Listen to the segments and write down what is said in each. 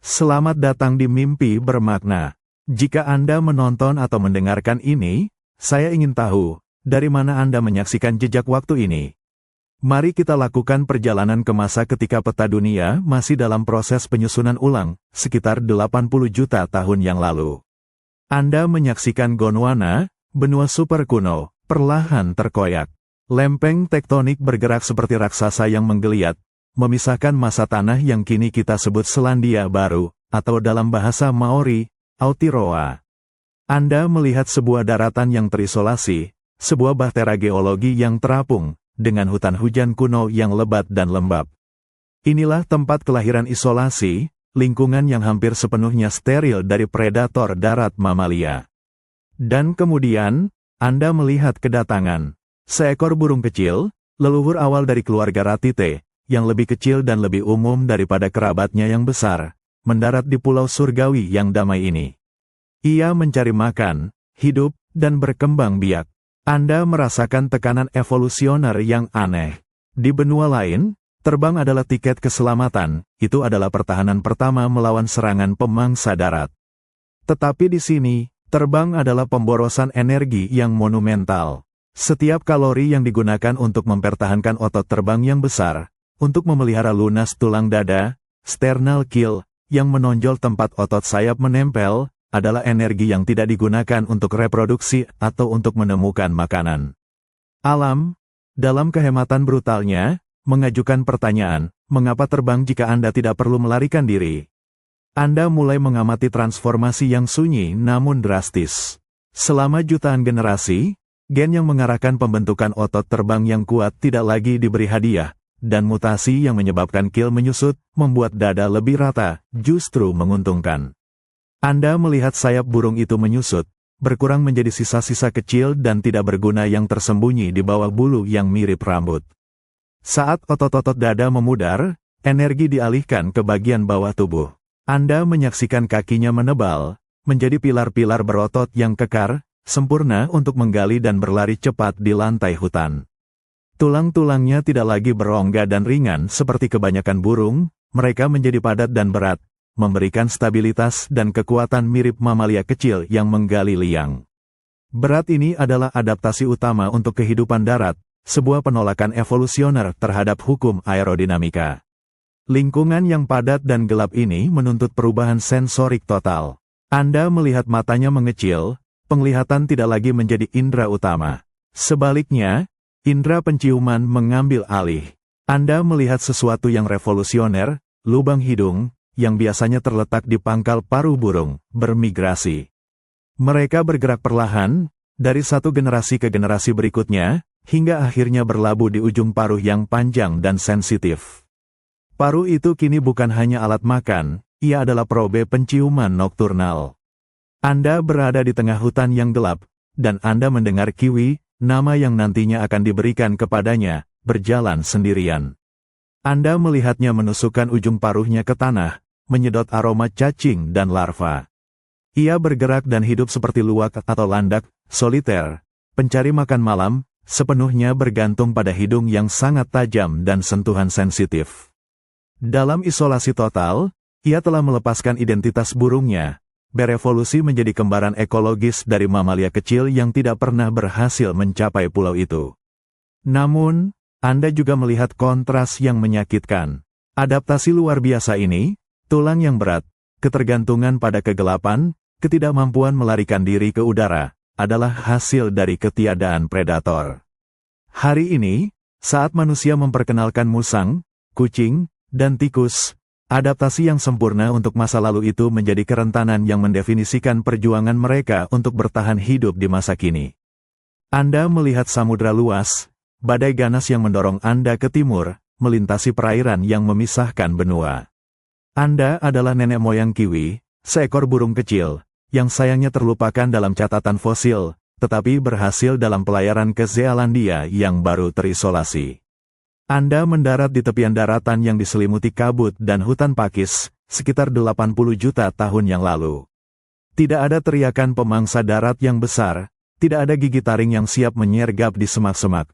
Selamat datang di Mimpi Bermakna. Jika Anda menonton atau mendengarkan ini, saya ingin tahu, dari mana Anda menyaksikan jejak waktu ini. Mari kita lakukan perjalanan ke masa ketika peta dunia masih dalam proses penyusunan ulang, sekitar 80 juta tahun yang lalu. Anda menyaksikan Gondwana, benua super kuno, perlahan terkoyak. Lempeng tektonik bergerak seperti raksasa yang menggeliat, memisahkan masa tanah yang kini kita sebut Selandia Baru, atau dalam bahasa Maori, Aotearoa. Anda melihat sebuah daratan yang terisolasi, sebuah bahtera geologi yang terapung, dengan hutan hujan kuno yang lebat dan lembab. Inilah tempat kelahiran isolasi, lingkungan yang hampir sepenuhnya steril dari predator darat mamalia. Dan kemudian, Anda melihat kedatangan seekor burung kecil, leluhur awal dari keluarga ratite, yang lebih kecil dan lebih umum daripada kerabatnya yang besar, mendarat di pulau surgawi yang damai ini. Ia mencari makan, hidup, dan berkembang biak. Anda merasakan tekanan evolusioner yang aneh. Di benua lain, terbang adalah tiket keselamatan, itu adalah pertahanan pertama melawan serangan pemangsa darat. Tetapi di sini, terbang adalah pemborosan energi yang monumental. Setiap kalori yang digunakan untuk mempertahankan otot terbang yang besar, untuk memelihara lunas tulang dada, sternal kill, yang menonjol tempat otot sayap menempel, adalah energi yang tidak digunakan untuk reproduksi atau untuk menemukan makanan. Alam, dalam kehematan brutalnya, mengajukan pertanyaan, mengapa terbang jika Anda tidak perlu melarikan diri? Anda mulai mengamati transformasi yang sunyi namun drastis. Selama jutaan generasi, gen yang mengarahkan pembentukan otot terbang yang kuat tidak lagi diberi hadiah, dan mutasi yang menyebabkan kill menyusut, membuat dada lebih rata, justru menguntungkan. Anda melihat sayap burung itu menyusut, berkurang menjadi sisa-sisa kecil dan tidak berguna yang tersembunyi di bawah bulu yang mirip rambut. Saat otot-otot dada memudar, energi dialihkan ke bagian bawah tubuh. Anda menyaksikan kakinya menebal, menjadi pilar-pilar berotot yang kekar, sempurna untuk menggali dan berlari cepat di lantai hutan. Tulang-tulangnya tidak lagi berongga dan ringan seperti kebanyakan burung, mereka menjadi padat dan berat, memberikan stabilitas dan kekuatan mirip mamalia kecil yang menggali liang. Berat ini adalah adaptasi utama untuk kehidupan darat, sebuah penolakan evolusioner terhadap hukum aerodinamika. Lingkungan yang padat dan gelap ini menuntut perubahan sensorik total. Anda melihat matanya mengecil, penglihatan tidak lagi menjadi indera utama. Sebaliknya, indera penciuman mengambil alih. Anda melihat sesuatu yang revolusioner, lubang hidung, yang biasanya terletak di pangkal paruh burung, bermigrasi. Mereka bergerak perlahan, dari satu generasi ke generasi berikutnya, hingga akhirnya berlabuh di ujung paruh yang panjang dan sensitif. Paruh itu kini bukan hanya alat makan, ia adalah probe penciuman nokturnal. Anda berada di tengah hutan yang gelap, dan Anda mendengar kiwi, nama yang nantinya akan diberikan kepadanya, berjalan sendirian. Anda melihatnya menusukkan ujung paruhnya ke tanah, menyedot aroma cacing dan larva. Ia bergerak dan hidup seperti luwak atau landak, soliter, pencari makan malam, sepenuhnya bergantung pada hidung yang sangat tajam dan sentuhan sensitif. Dalam isolasi total, ia telah melepaskan identitas burungnya, berevolusi menjadi kembaran ekologis dari mamalia kecil yang tidak pernah berhasil mencapai pulau itu. Namun, Anda juga melihat kontras yang menyakitkan. Adaptasi luar biasa ini, tulang yang berat, ketergantungan pada kegelapan, ketidakmampuan melarikan diri ke udara, adalah hasil dari ketiadaan predator. Hari ini, saat manusia memperkenalkan musang, kucing, dan tikus, adaptasi yang sempurna untuk masa lalu itu menjadi kerentanan yang mendefinisikan perjuangan mereka untuk bertahan hidup di masa kini. Anda melihat samudra luas, badai ganas yang mendorong Anda ke timur, melintasi perairan yang memisahkan benua. Anda adalah nenek moyang kiwi, seekor burung kecil, yang sayangnya terlupakan dalam catatan fosil, tetapi berhasil dalam pelayaran ke Zealandia yang baru terisolasi. Anda mendarat di tepian daratan yang diselimuti kabut dan hutan pakis, sekitar 80 juta tahun yang lalu. Tidak ada teriakan pemangsa darat yang besar, tidak ada gigi taring yang siap menyergap di semak-semak.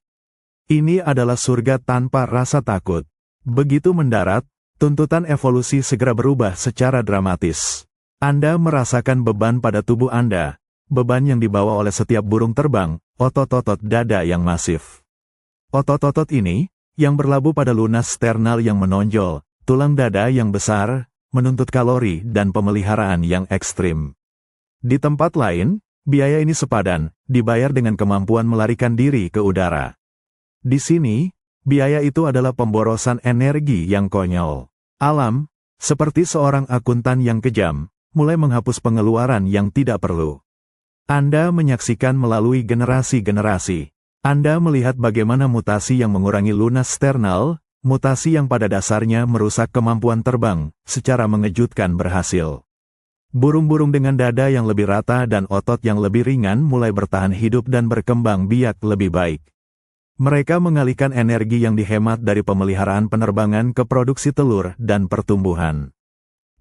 Ini adalah surga tanpa rasa takut. Begitu mendarat, Tuntutan evolusi segera berubah secara dramatis. Anda merasakan beban pada tubuh Anda, beban yang dibawa oleh setiap burung terbang, otot-otot dada yang masif. Otot-otot ini, yang berlabuh pada lunas sternal yang menonjol, tulang dada yang besar, menuntut kalori dan pemeliharaan yang ekstrim. Di tempat lain, biaya ini sepadan, dibayar dengan kemampuan melarikan diri ke udara. Di sini, biaya itu adalah pemborosan energi yang konyol. Alam, seperti seorang akuntan yang kejam, mulai menghapus pengeluaran yang tidak perlu. Anda menyaksikan melalui generasi-generasi. Anda melihat bagaimana mutasi yang mengurangi lunas sternal, mutasi yang pada dasarnya merusak kemampuan terbang, secara mengejutkan berhasil. Burung-burung dengan dada yang lebih rata dan otot yang lebih ringan mulai bertahan hidup dan berkembang biak lebih baik. Mereka mengalihkan energi yang dihemat dari pemeliharaan penerbangan ke produksi telur dan pertumbuhan.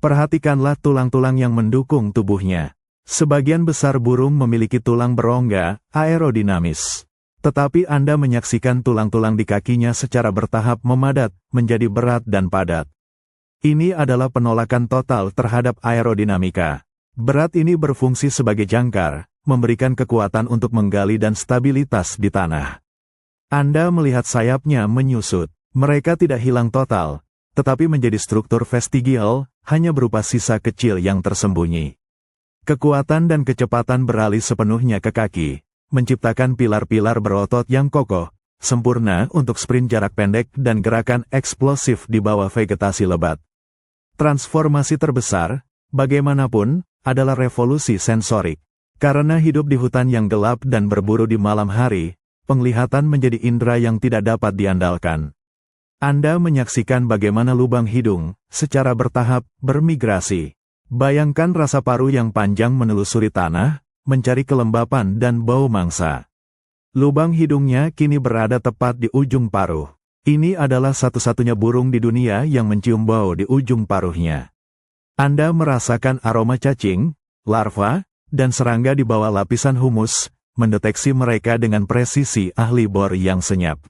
Perhatikanlah tulang-tulang yang mendukung tubuhnya. Sebagian besar burung memiliki tulang berongga, aerodinamis. Tetapi Anda menyaksikan tulang-tulang di kakinya secara bertahap memadat, menjadi berat dan padat. Ini adalah penolakan total terhadap aerodinamika. Berat ini berfungsi sebagai jangkar, memberikan kekuatan untuk menggali dan stabilitas di tanah. Anda melihat sayapnya menyusut. Mereka tidak hilang total, tetapi menjadi struktur vestigial, hanya berupa sisa kecil yang tersembunyi. Kekuatan dan kecepatan beralih sepenuhnya ke kaki, menciptakan pilar-pilar berotot yang kokoh, sempurna untuk sprint jarak pendek dan gerakan eksplosif di bawah vegetasi lebat. Transformasi terbesar, bagaimanapun, adalah revolusi sensorik. Karena hidup di hutan yang gelap dan berburu di malam hari, penglihatan menjadi indera yang tidak dapat diandalkan. Anda menyaksikan bagaimana lubang hidung, secara bertahap, bermigrasi. Bayangkan rasa paru yang panjang menelusuri tanah, mencari kelembapan dan bau mangsa. Lubang hidungnya kini berada tepat di ujung paruh. Ini adalah satu-satunya burung di dunia yang mencium bau di ujung paruhnya. Anda merasakan aroma cacing, larva, dan serangga di bawah lapisan humus, mendeteksi mereka dengan presisi ahli bor yang senyap.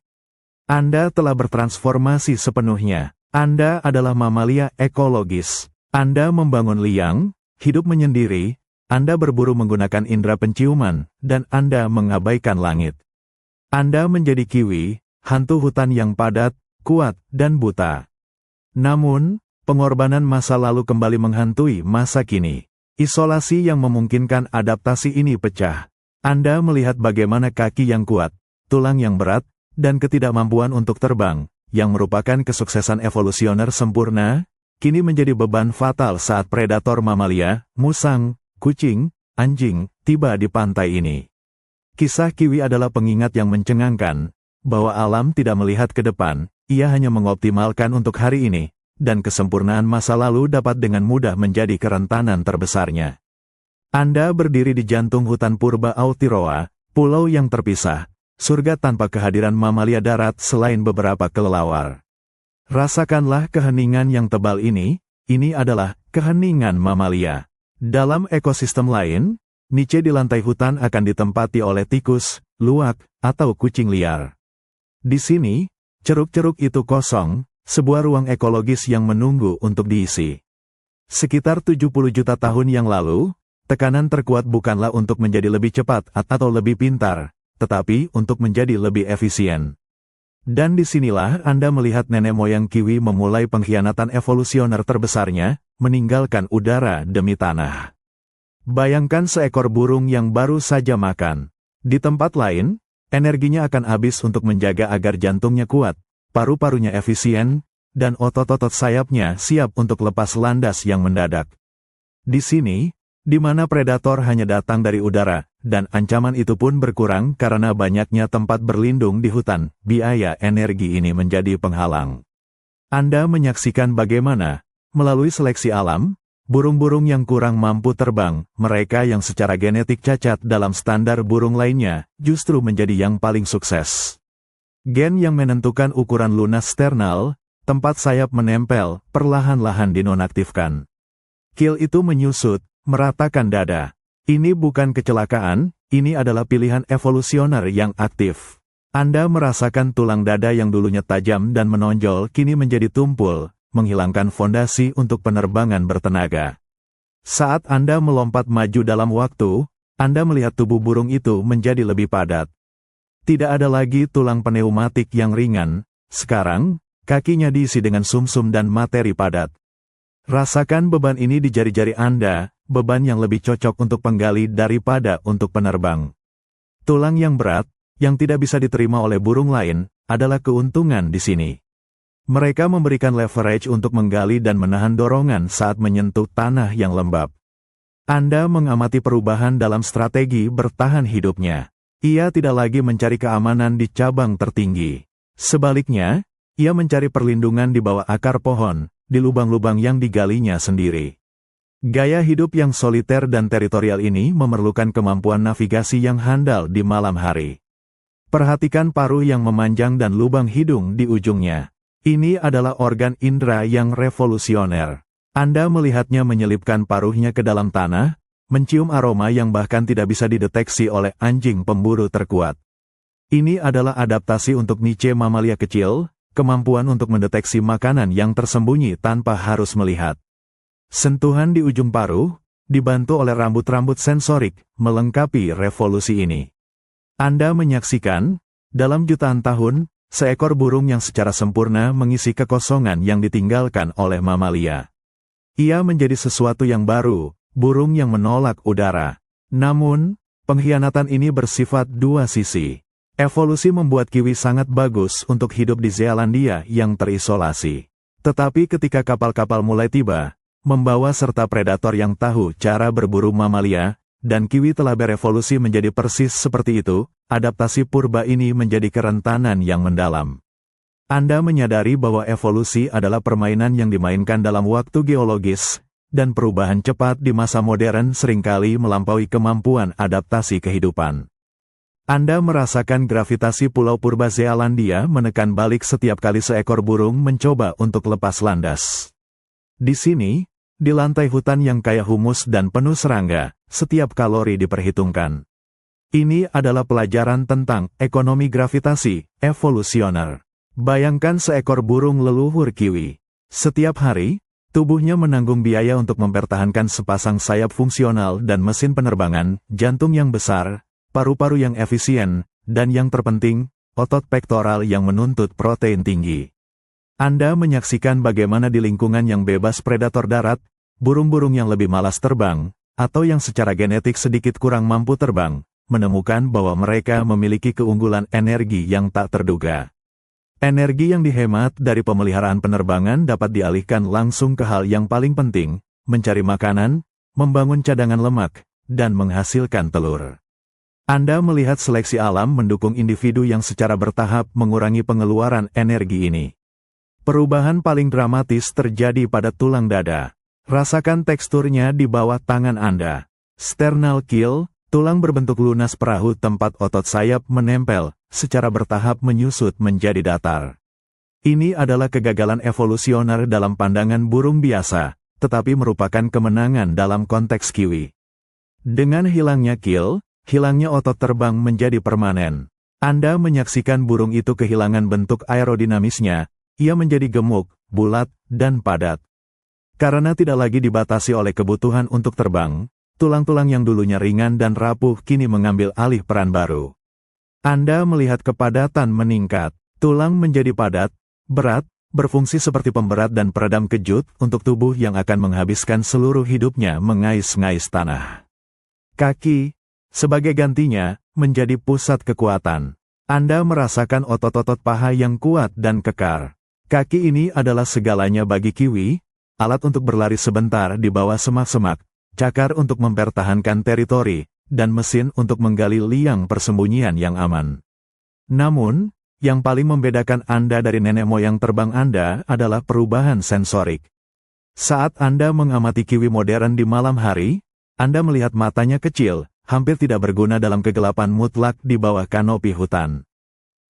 Anda telah bertransformasi sepenuhnya. Anda adalah mamalia ekologis. Anda membangun liang, hidup menyendiri, Anda berburu menggunakan indera penciuman, dan Anda mengabaikan langit. Anda menjadi kiwi, hantu hutan yang padat, kuat, dan buta. Namun, pengorbanan masa lalu kembali menghantui masa kini. Isolasi yang memungkinkan adaptasi ini pecah. Anda melihat bagaimana kaki yang kuat, tulang yang berat, dan ketidakmampuan untuk terbang, yang merupakan kesuksesan evolusioner sempurna, kini menjadi beban fatal saat predator mamalia, musang, kucing, anjing, tiba di pantai ini. Kisah kiwi adalah pengingat yang mencengangkan, bahwa alam tidak melihat ke depan, ia hanya mengoptimalkan untuk hari ini, dan kesempurnaan masa lalu dapat dengan mudah menjadi kerentanan terbesarnya. Anda berdiri di jantung hutan purba Aotearoa, pulau yang terpisah, surga tanpa kehadiran mamalia darat selain beberapa kelelawar. Rasakanlah keheningan yang tebal ini adalah keheningan mamalia. Dalam ekosistem lain, niche di lantai hutan akan ditempati oleh tikus, luwak, atau kucing liar. Di sini, ceruk-ceruk itu kosong, sebuah ruang ekologis yang menunggu untuk diisi. Sekitar 70 juta tahun yang lalu, tekanan terkuat bukanlah untuk menjadi lebih cepat atau lebih pintar, tetapi untuk menjadi lebih efisien. Dan disinilah Anda melihat nenek moyang kiwi memulai pengkhianatan evolusioner terbesarnya, meninggalkan udara demi tanah. Bayangkan seekor burung yang baru saja makan. Di tempat lain, energinya akan habis untuk menjaga agar jantungnya kuat, paru-parunya efisien, dan otot-otot sayapnya siap untuk lepas landas yang mendadak. Di sini, di mana predator hanya datang dari udara, dan ancaman itu pun berkurang karena banyaknya tempat berlindung di hutan, biaya energi ini menjadi penghalang. Anda menyaksikan bagaimana, melalui seleksi alam, burung-burung yang kurang mampu terbang, mereka yang secara genetik cacat dalam standar burung lainnya, justru menjadi yang paling sukses. Gen yang menentukan ukuran lunas sternal, tempat sayap menempel, perlahan-lahan dinonaktifkan. Kill itu menyusut, meratakan dada. Ini bukan kecelakaan, ini adalah pilihan evolusioner yang aktif. Anda merasakan tulang dada yang dulunya tajam dan menonjol kini menjadi tumpul, menghilangkan fondasi untuk penerbangan bertenaga. Saat Anda melompat maju dalam waktu, Anda melihat tubuh burung itu menjadi lebih padat. Tidak ada lagi tulang pneumatik yang ringan, sekarang, kakinya diisi dengan sumsum dan materi padat. Rasakan beban ini di jari-jari Anda, beban yang lebih cocok untuk penggali daripada untuk penerbang. Tulang yang berat, yang tidak bisa diterima oleh burung lain, adalah keuntungan di sini. Mereka memberikan leverage untuk menggali dan menahan dorongan saat menyentuh tanah yang lembab. Anda mengamati perubahan dalam strategi bertahan hidupnya. Ia tidak lagi mencari keamanan di cabang tertinggi. Sebaliknya, ia mencari perlindungan di bawah akar pohon, di lubang-lubang yang digalinya sendiri. Gaya hidup yang soliter dan teritorial ini memerlukan kemampuan navigasi yang handal di malam hari. Perhatikan paruh yang memanjang dan lubang hidung di ujungnya. Ini adalah organ indera yang revolusioner. Anda melihatnya menyelipkan paruhnya ke dalam tanah, mencium aroma yang bahkan tidak bisa dideteksi oleh anjing pemburu terkuat. Ini adalah adaptasi untuk niche mamalia kecil, kemampuan untuk mendeteksi makanan yang tersembunyi tanpa harus melihat. Sentuhan di ujung paruh, dibantu oleh rambut-rambut sensorik, melengkapi revolusi ini. Anda menyaksikan, dalam jutaan tahun, seekor burung yang secara sempurna mengisi kekosongan yang ditinggalkan oleh mamalia. Ia menjadi sesuatu yang baru, burung yang menolak udara. Namun, pengkhianatan ini bersifat dua sisi. Evolusi membuat kiwi sangat bagus untuk hidup di Zealandia yang terisolasi. Tetapi ketika kapal-kapal mulai tiba, membawa serta predator yang tahu cara berburu mamalia, dan kiwi telah berevolusi menjadi persis seperti itu, adaptasi purba ini menjadi kerentanan yang mendalam. Anda menyadari bahwa evolusi adalah permainan yang dimainkan dalam waktu geologis, dan perubahan cepat di masa modern seringkali melampaui kemampuan adaptasi kehidupan. Anda merasakan gravitasi pulau purba Zealandia menekan balik setiap kali seekor burung mencoba untuk lepas landas. Di sini, di lantai hutan yang kaya humus dan penuh serangga, setiap kalori diperhitungkan. Ini adalah pelajaran tentang ekonomi gravitasi evolusioner. Bayangkan seekor burung leluhur kiwi. Setiap hari, tubuhnya menanggung biaya untuk mempertahankan sepasang sayap fungsional dan mesin penerbangan, jantung yang besar, paru-paru yang efisien, dan yang terpenting, otot pektoral yang menuntut protein tinggi. Anda menyaksikan bagaimana di lingkungan yang bebas predator darat, burung-burung yang lebih malas terbang, atau yang secara genetik sedikit kurang mampu terbang, menemukan bahwa mereka memiliki keunggulan energi yang tak terduga. Energi yang dihemat dari pemeliharaan penerbangan dapat dialihkan langsung ke hal yang paling penting, mencari makanan, membangun cadangan lemak, dan menghasilkan telur. Anda melihat seleksi alam mendukung individu yang secara bertahap mengurangi pengeluaran energi ini. Perubahan paling dramatis terjadi pada tulang dada. Rasakan teksturnya di bawah tangan Anda. Sternal keel, tulang berbentuk lunas perahu tempat otot sayap menempel, secara bertahap menyusut menjadi datar. Ini adalah kegagalan evolusioner dalam pandangan burung biasa, tetapi merupakan kemenangan dalam konteks kiwi. Dengan hilangnya keel, hilangnya otot terbang menjadi permanen. Anda menyaksikan burung itu kehilangan bentuk aerodinamisnya, ia menjadi gemuk, bulat, dan padat. Karena tidak lagi dibatasi oleh kebutuhan untuk terbang, tulang-tulang yang dulunya ringan dan rapuh kini mengambil alih peran baru. Anda melihat kepadatan meningkat, tulang menjadi padat, berat, berfungsi seperti pemberat dan peredam kejut untuk tubuh yang akan menghabiskan seluruh hidupnya mengais-ngais tanah. Kaki, sebagai gantinya, menjadi pusat kekuatan. Anda merasakan otot-otot paha yang kuat dan kekar. Kaki ini adalah segalanya bagi kiwi, alat untuk berlari sebentar di bawah semak-semak, cakar untuk mempertahankan teritori, dan mesin untuk menggali liang persembunyian yang aman. Namun, yang paling membedakan Anda dari nenek moyang terbang Anda adalah perubahan sensorik. Saat Anda mengamati kiwi modern di malam hari, Anda melihat matanya kecil, hampir tidak berguna dalam kegelapan mutlak di bawah kanopi hutan.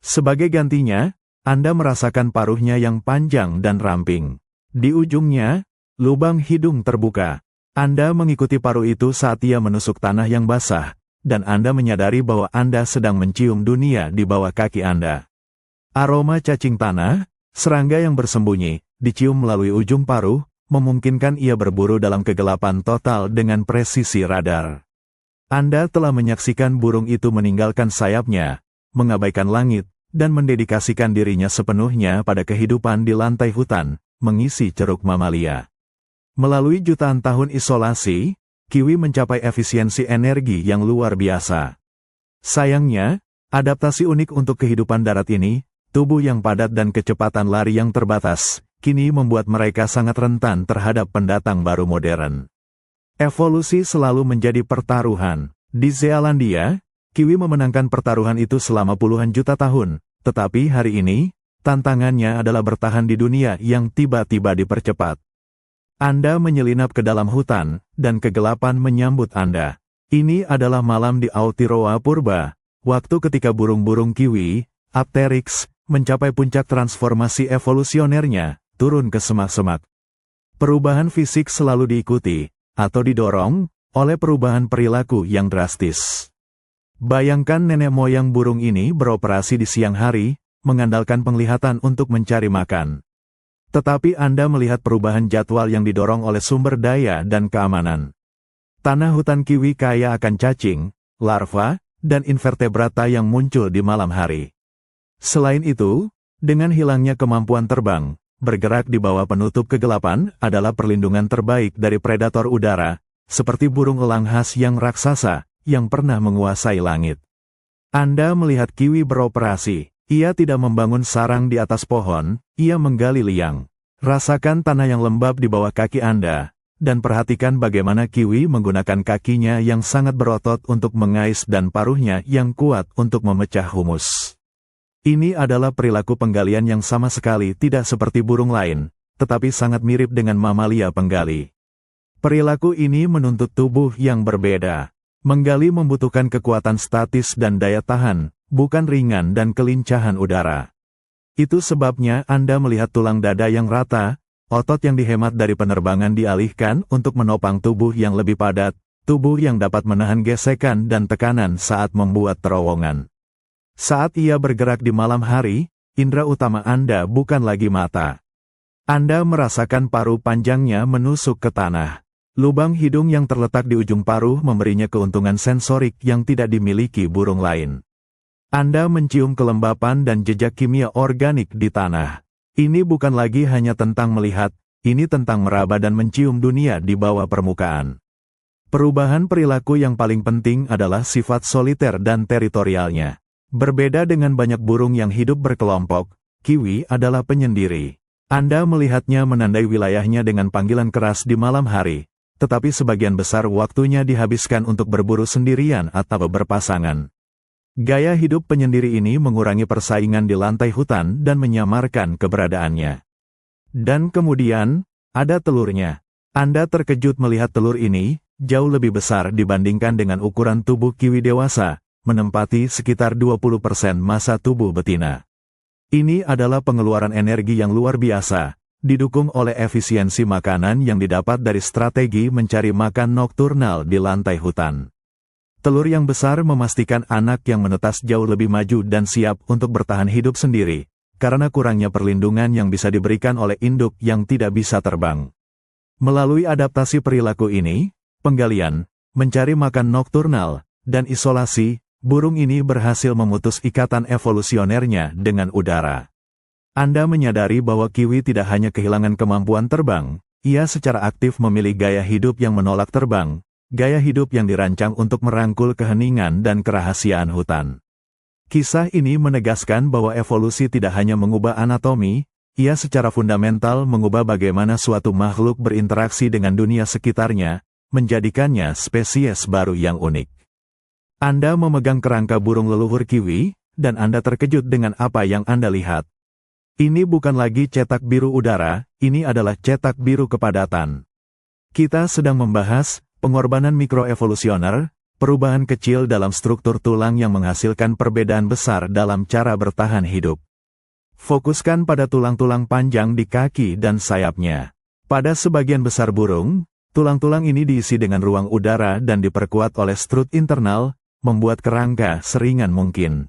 Sebagai gantinya, Anda merasakan paruhnya yang panjang dan ramping. Di ujungnya, lubang hidung terbuka. Anda mengikuti paruh itu saat ia menusuk tanah yang basah, dan Anda menyadari bahwa Anda sedang mencium dunia di bawah kaki Anda. Aroma cacing tanah, serangga yang bersembunyi, dicium melalui ujung paruh, memungkinkan ia berburu dalam kegelapan total dengan presisi radar. Anda telah menyaksikan burung itu meninggalkan sayapnya, mengabaikan langit, dan mendedikasikan dirinya sepenuhnya pada kehidupan di lantai hutan, mengisi ceruk mamalia. Melalui jutaan tahun isolasi, kiwi mencapai efisiensi energi yang luar biasa. Sayangnya, adaptasi unik untuk kehidupan darat ini, tubuh yang padat dan kecepatan lari yang terbatas, kini membuat mereka sangat rentan terhadap pendatang baru modern. Evolusi selalu menjadi pertaruhan. Di Zealandia, kiwi memenangkan pertaruhan itu selama puluhan juta tahun, tetapi hari ini, tantangannya adalah bertahan di dunia yang tiba-tiba dipercepat. Anda menyelinap ke dalam hutan, dan kegelapan menyambut Anda. Ini adalah malam di Aotearoa Purba, waktu ketika burung-burung kiwi, Apteryx, mencapai puncak transformasi evolusionernya, turun ke semak-semak. Perubahan fisik selalu diikuti, atau didorong, oleh perubahan perilaku yang drastis. Bayangkan nenek moyang burung ini beroperasi di siang hari, mengandalkan penglihatan untuk mencari makan. Tetapi Anda melihat perubahan jadwal yang didorong oleh sumber daya dan keamanan. Tanah hutan kiwi kaya akan cacing, larva, dan invertebrata yang muncul di malam hari. Selain itu, dengan hilangnya kemampuan terbang, bergerak di bawah penutup kegelapan adalah perlindungan terbaik dari predator udara, seperti burung elang khas yang raksasa, yang pernah menguasai langit. Anda melihat kiwi beroperasi, ia tidak membangun sarang di atas pohon, ia menggali liang. Rasakan tanah yang lembab di bawah kaki Anda, dan perhatikan bagaimana kiwi menggunakan kakinya yang sangat berotot untuk mengais dan paruhnya yang kuat untuk memecah humus. Ini adalah perilaku penggalian yang sama sekali tidak seperti burung lain, tetapi sangat mirip dengan mamalia penggali. Perilaku ini menuntut tubuh yang berbeda. Menggali membutuhkan kekuatan statis dan daya tahan, bukan ringan dan kelincahan udara. Itu sebabnya Anda melihat tulang dada yang rata, otot yang dihemat dari penerbangan dialihkan untuk menopang tubuh yang lebih padat, tubuh yang dapat menahan gesekan dan tekanan saat membuat terowongan. Saat ia bergerak di malam hari, indera utama Anda bukan lagi mata. Anda merasakan paruh panjangnya menusuk ke tanah. Lubang hidung yang terletak di ujung paruh memberinya keuntungan sensorik yang tidak dimiliki burung lain. Anda mencium kelembapan dan jejak kimia organik di tanah. Ini bukan lagi hanya tentang melihat, ini tentang meraba dan mencium dunia di bawah permukaan. Perubahan perilaku yang paling penting adalah sifat soliter dan teritorialnya. Berbeda dengan banyak burung yang hidup berkelompok, kiwi adalah penyendiri. Anda melihatnya menandai wilayahnya dengan panggilan keras di malam hari, tetapi sebagian besar waktunya dihabiskan untuk berburu sendirian atau berpasangan. Gaya hidup penyendiri ini mengurangi persaingan di lantai hutan dan menyamarkan keberadaannya. Dan kemudian, ada telurnya. Anda terkejut melihat telur ini, jauh lebih besar dibandingkan dengan ukuran tubuh kiwi dewasa, menempati sekitar 20% massa tubuh betina. Ini adalah pengeluaran energi yang luar biasa, didukung oleh efisiensi makanan yang didapat dari strategi mencari makan nokturnal di lantai hutan. Telur yang besar memastikan anak yang menetas jauh lebih maju dan siap untuk bertahan hidup sendiri, karena kurangnya perlindungan yang bisa diberikan oleh induk yang tidak bisa terbang. Melalui adaptasi perilaku ini, penggalian, mencari makan nokturnal, dan isolasi, burung ini berhasil memutus ikatan evolusionernya dengan udara. Anda menyadari bahwa kiwi tidak hanya kehilangan kemampuan terbang, ia secara aktif memilih gaya hidup yang menolak terbang, gaya hidup yang dirancang untuk merangkul keheningan dan kerahasiaan hutan. Kisah ini menegaskan bahwa evolusi tidak hanya mengubah anatomi, ia secara fundamental mengubah bagaimana suatu makhluk berinteraksi dengan dunia sekitarnya, menjadikannya spesies baru yang unik. Anda memegang kerangka burung leluhur kiwi, dan Anda terkejut dengan apa yang Anda lihat. Ini bukan lagi cetak biru udara, ini adalah cetak biru kepadatan. Kita sedang membahas pengorbanan mikroevolusioner, perubahan kecil dalam struktur tulang yang menghasilkan perbedaan besar dalam cara bertahan hidup. Fokuskan pada tulang-tulang panjang di kaki dan sayapnya. Pada sebagian besar burung, tulang-tulang ini diisi dengan ruang udara dan diperkuat oleh strut internal, membuat kerangka seringan mungkin.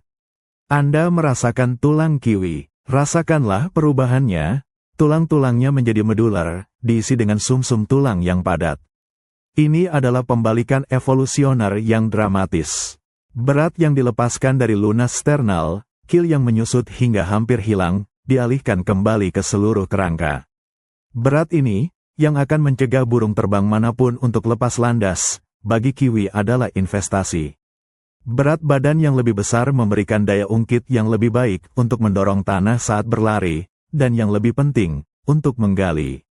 Anda merasakan tulang kiwi, rasakanlah perubahannya, Tulang-tulangnya menjadi medular, diisi dengan sumsum tulang yang padat. Ini adalah pembalikan evolusioner yang dramatis. Berat yang dilepaskan dari lunas sternal, keel yang menyusut hingga hampir hilang, dialihkan kembali ke seluruh kerangka. Berat ini, yang akan mencegah burung terbang manapun untuk lepas landas, bagi kiwi adalah investasi. Berat badan yang lebih besar memberikan daya ungkit yang lebih baik untuk mendorong tanah saat berlari, dan yang lebih penting, untuk menggali.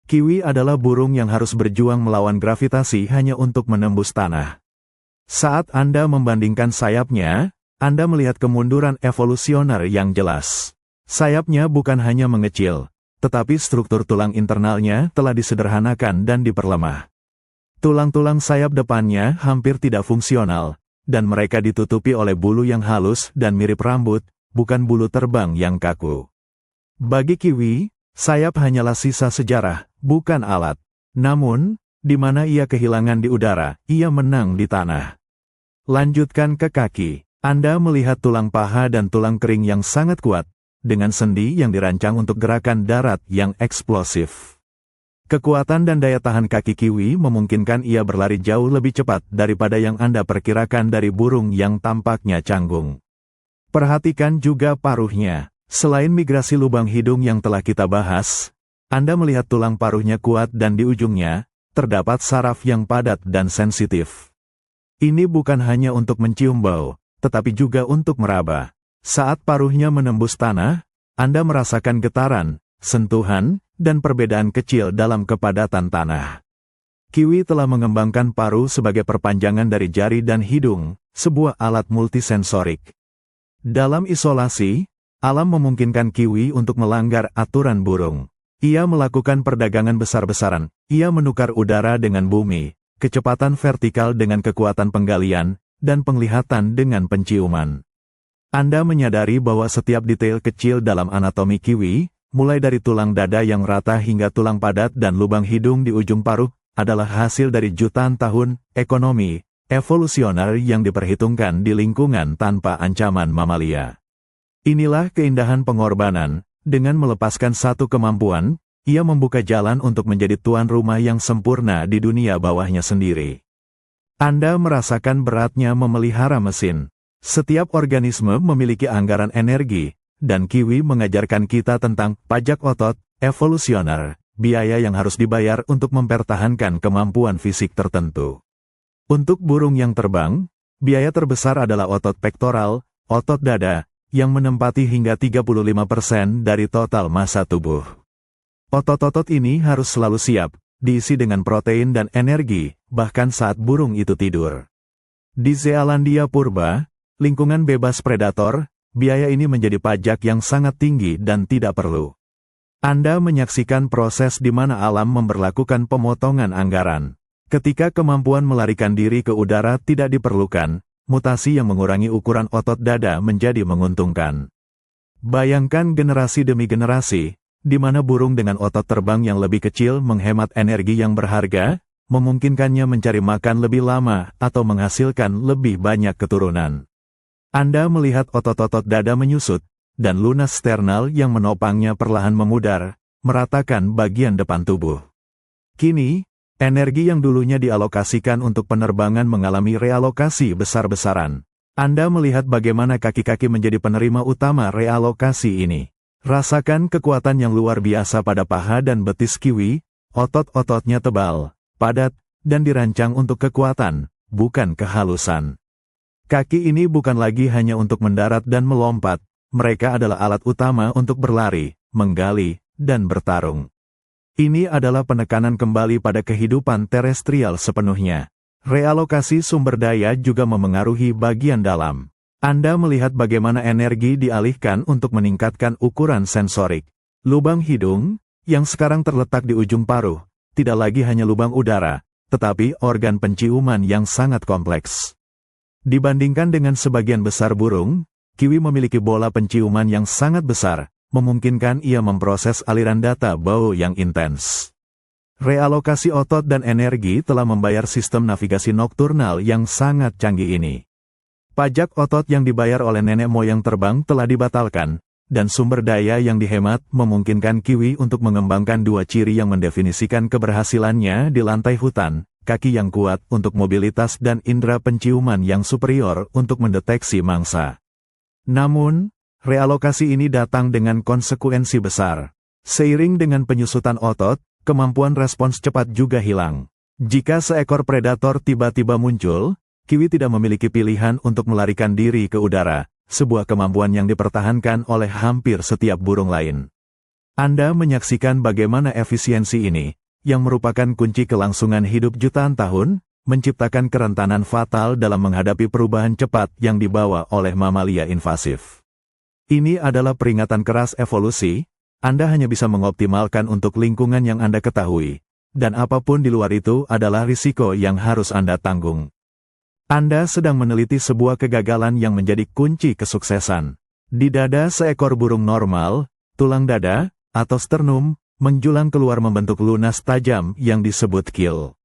Kiwi adalah burung yang harus berjuang melawan gravitasi hanya untuk menembus tanah. Saat Anda membandingkan sayapnya, Anda melihat kemunduran evolusioner yang jelas. Sayapnya bukan hanya mengecil, tetapi struktur tulang internalnya telah disederhanakan dan diperlemah. Tulang-tulang sayap depannya hampir tidak fungsional, dan mereka ditutupi oleh bulu yang halus dan mirip rambut, bukan bulu terbang yang kaku. Bagi kiwi, sayap hanyalah sisa sejarah, bukan alat. Namun, di mana ia kehilangan di udara, ia menang di tanah. Lanjutkan ke kaki. Anda melihat tulang paha dan tulang kering yang sangat kuat, dengan sendi yang dirancang untuk gerakan darat yang eksplosif. Kekuatan dan daya tahan kaki kiwi memungkinkan ia berlari jauh lebih cepat daripada yang Anda perkirakan dari burung yang tampaknya canggung. Perhatikan juga paruhnya. Selain migrasi lubang hidung yang telah kita bahas, Anda melihat tulang paruhnya kuat dan di ujungnya, terdapat saraf yang padat dan sensitif. Ini bukan hanya untuk mencium bau, tetapi juga untuk meraba. Saat paruhnya menembus tanah, Anda merasakan getaran, sentuhan, dan perbedaan kecil dalam kepadatan tanah. Kiwi telah mengembangkan paruh sebagai perpanjangan dari jari dan hidung, sebuah alat multisensorik. Dalam isolasi, alam memungkinkan kiwi untuk melanggar aturan burung. Ia melakukan perdagangan besar-besaran, ia menukar udara dengan bumi, kecepatan vertikal dengan kekuatan penggalian, dan penglihatan dengan penciuman. Anda menyadari bahwa setiap detail kecil dalam anatomi kiwi, mulai dari tulang dada yang rata hingga tulang padat dan lubang hidung di ujung paruh, adalah hasil dari jutaan tahun ekonomi evolusioner yang diperhitungkan di lingkungan tanpa ancaman mamalia. Inilah keindahan pengorbanan. Dengan melepaskan satu kemampuan, ia membuka jalan untuk menjadi tuan rumah yang sempurna di dunia bawahnya sendiri. Anda merasakan beratnya memelihara mesin. Setiap organisme memiliki anggaran energi, dan kiwi mengajarkan kita tentang pajak otot evolusioner, biaya yang harus dibayar untuk mempertahankan kemampuan fisik tertentu. Untuk burung yang terbang, biaya terbesar adalah otot pektoral, otot dada, yang menempati hingga 35% dari total massa tubuh. Otot-otot ini harus selalu siap, diisi dengan protein dan energi, bahkan saat burung itu tidur. Di Zealandia purba, lingkungan bebas predator, biaya ini menjadi pajak yang sangat tinggi dan tidak perlu. Anda menyaksikan proses di mana alam memberlakukan pemotongan anggaran. Ketika kemampuan melarikan diri ke udara tidak diperlukan, mutasi yang mengurangi ukuran otot dada menjadi menguntungkan. Bayangkan generasi demi generasi, di mana burung dengan otot terbang yang lebih kecil menghemat energi yang berharga, memungkinkannya mencari makan lebih lama atau menghasilkan lebih banyak keturunan. Anda melihat otot-otot dada menyusut, dan lunas sternal yang menopangnya perlahan memudar, meratakan bagian depan tubuh. Kini, energi yang dulunya dialokasikan untuk penerbangan mengalami realokasi besar-besaran. Anda melihat bagaimana kaki-kaki menjadi penerima utama realokasi ini. Rasakan kekuatan yang luar biasa pada paha dan betis kiwi, otot-ototnya tebal, padat, dan dirancang untuk kekuatan, bukan kehalusan. Kaki ini bukan lagi hanya untuk mendarat dan melompat, mereka adalah alat utama untuk berlari, menggali, dan bertarung. Ini adalah penekanan kembali pada kehidupan terestrial sepenuhnya. Realokasi sumber daya juga memengaruhi bagian dalam. Anda melihat bagaimana energi dialihkan untuk meningkatkan ukuran sensorik. Lubang hidung, yang sekarang terletak di ujung paruh, tidak lagi hanya lubang udara, tetapi organ penciuman yang sangat kompleks. Dibandingkan dengan sebagian besar burung, kiwi memiliki bola penciuman yang sangat besar, memungkinkan ia memproses aliran data bau yang intens. Realokasi otot dan energi telah membayar sistem navigasi nokturnal yang sangat canggih ini. Pajak otot yang dibayar oleh nenek moyang terbang telah dibatalkan, dan sumber daya yang dihemat memungkinkan kiwi untuk mengembangkan dua ciri yang mendefinisikan keberhasilannya di lantai hutan, kaki yang kuat untuk mobilitas dan indera penciuman yang superior untuk mendeteksi mangsa. Namun, realokasi ini datang dengan konsekuensi besar. Seiring dengan penyusutan otot, kemampuan respons cepat juga hilang. Jika seekor predator tiba-tiba muncul, kiwi tidak memiliki pilihan untuk melarikan diri ke udara, sebuah kemampuan yang dipertahankan oleh hampir setiap burung lain. Anda menyaksikan bagaimana efisiensi ini, yang merupakan kunci kelangsungan hidup jutaan tahun, menciptakan kerentanan fatal dalam menghadapi perubahan cepat yang dibawa oleh mamalia invasif. Ini adalah peringatan keras evolusi. Anda hanya bisa mengoptimalkan untuk lingkungan yang Anda ketahui, dan apapun di luar itu adalah risiko yang harus Anda tanggung. Anda sedang meneliti sebuah kegagalan yang menjadi kunci kesuksesan. Di dada seekor burung normal, tulang dada, atau sternum, menjulang keluar membentuk lunas tajam yang disebut keel.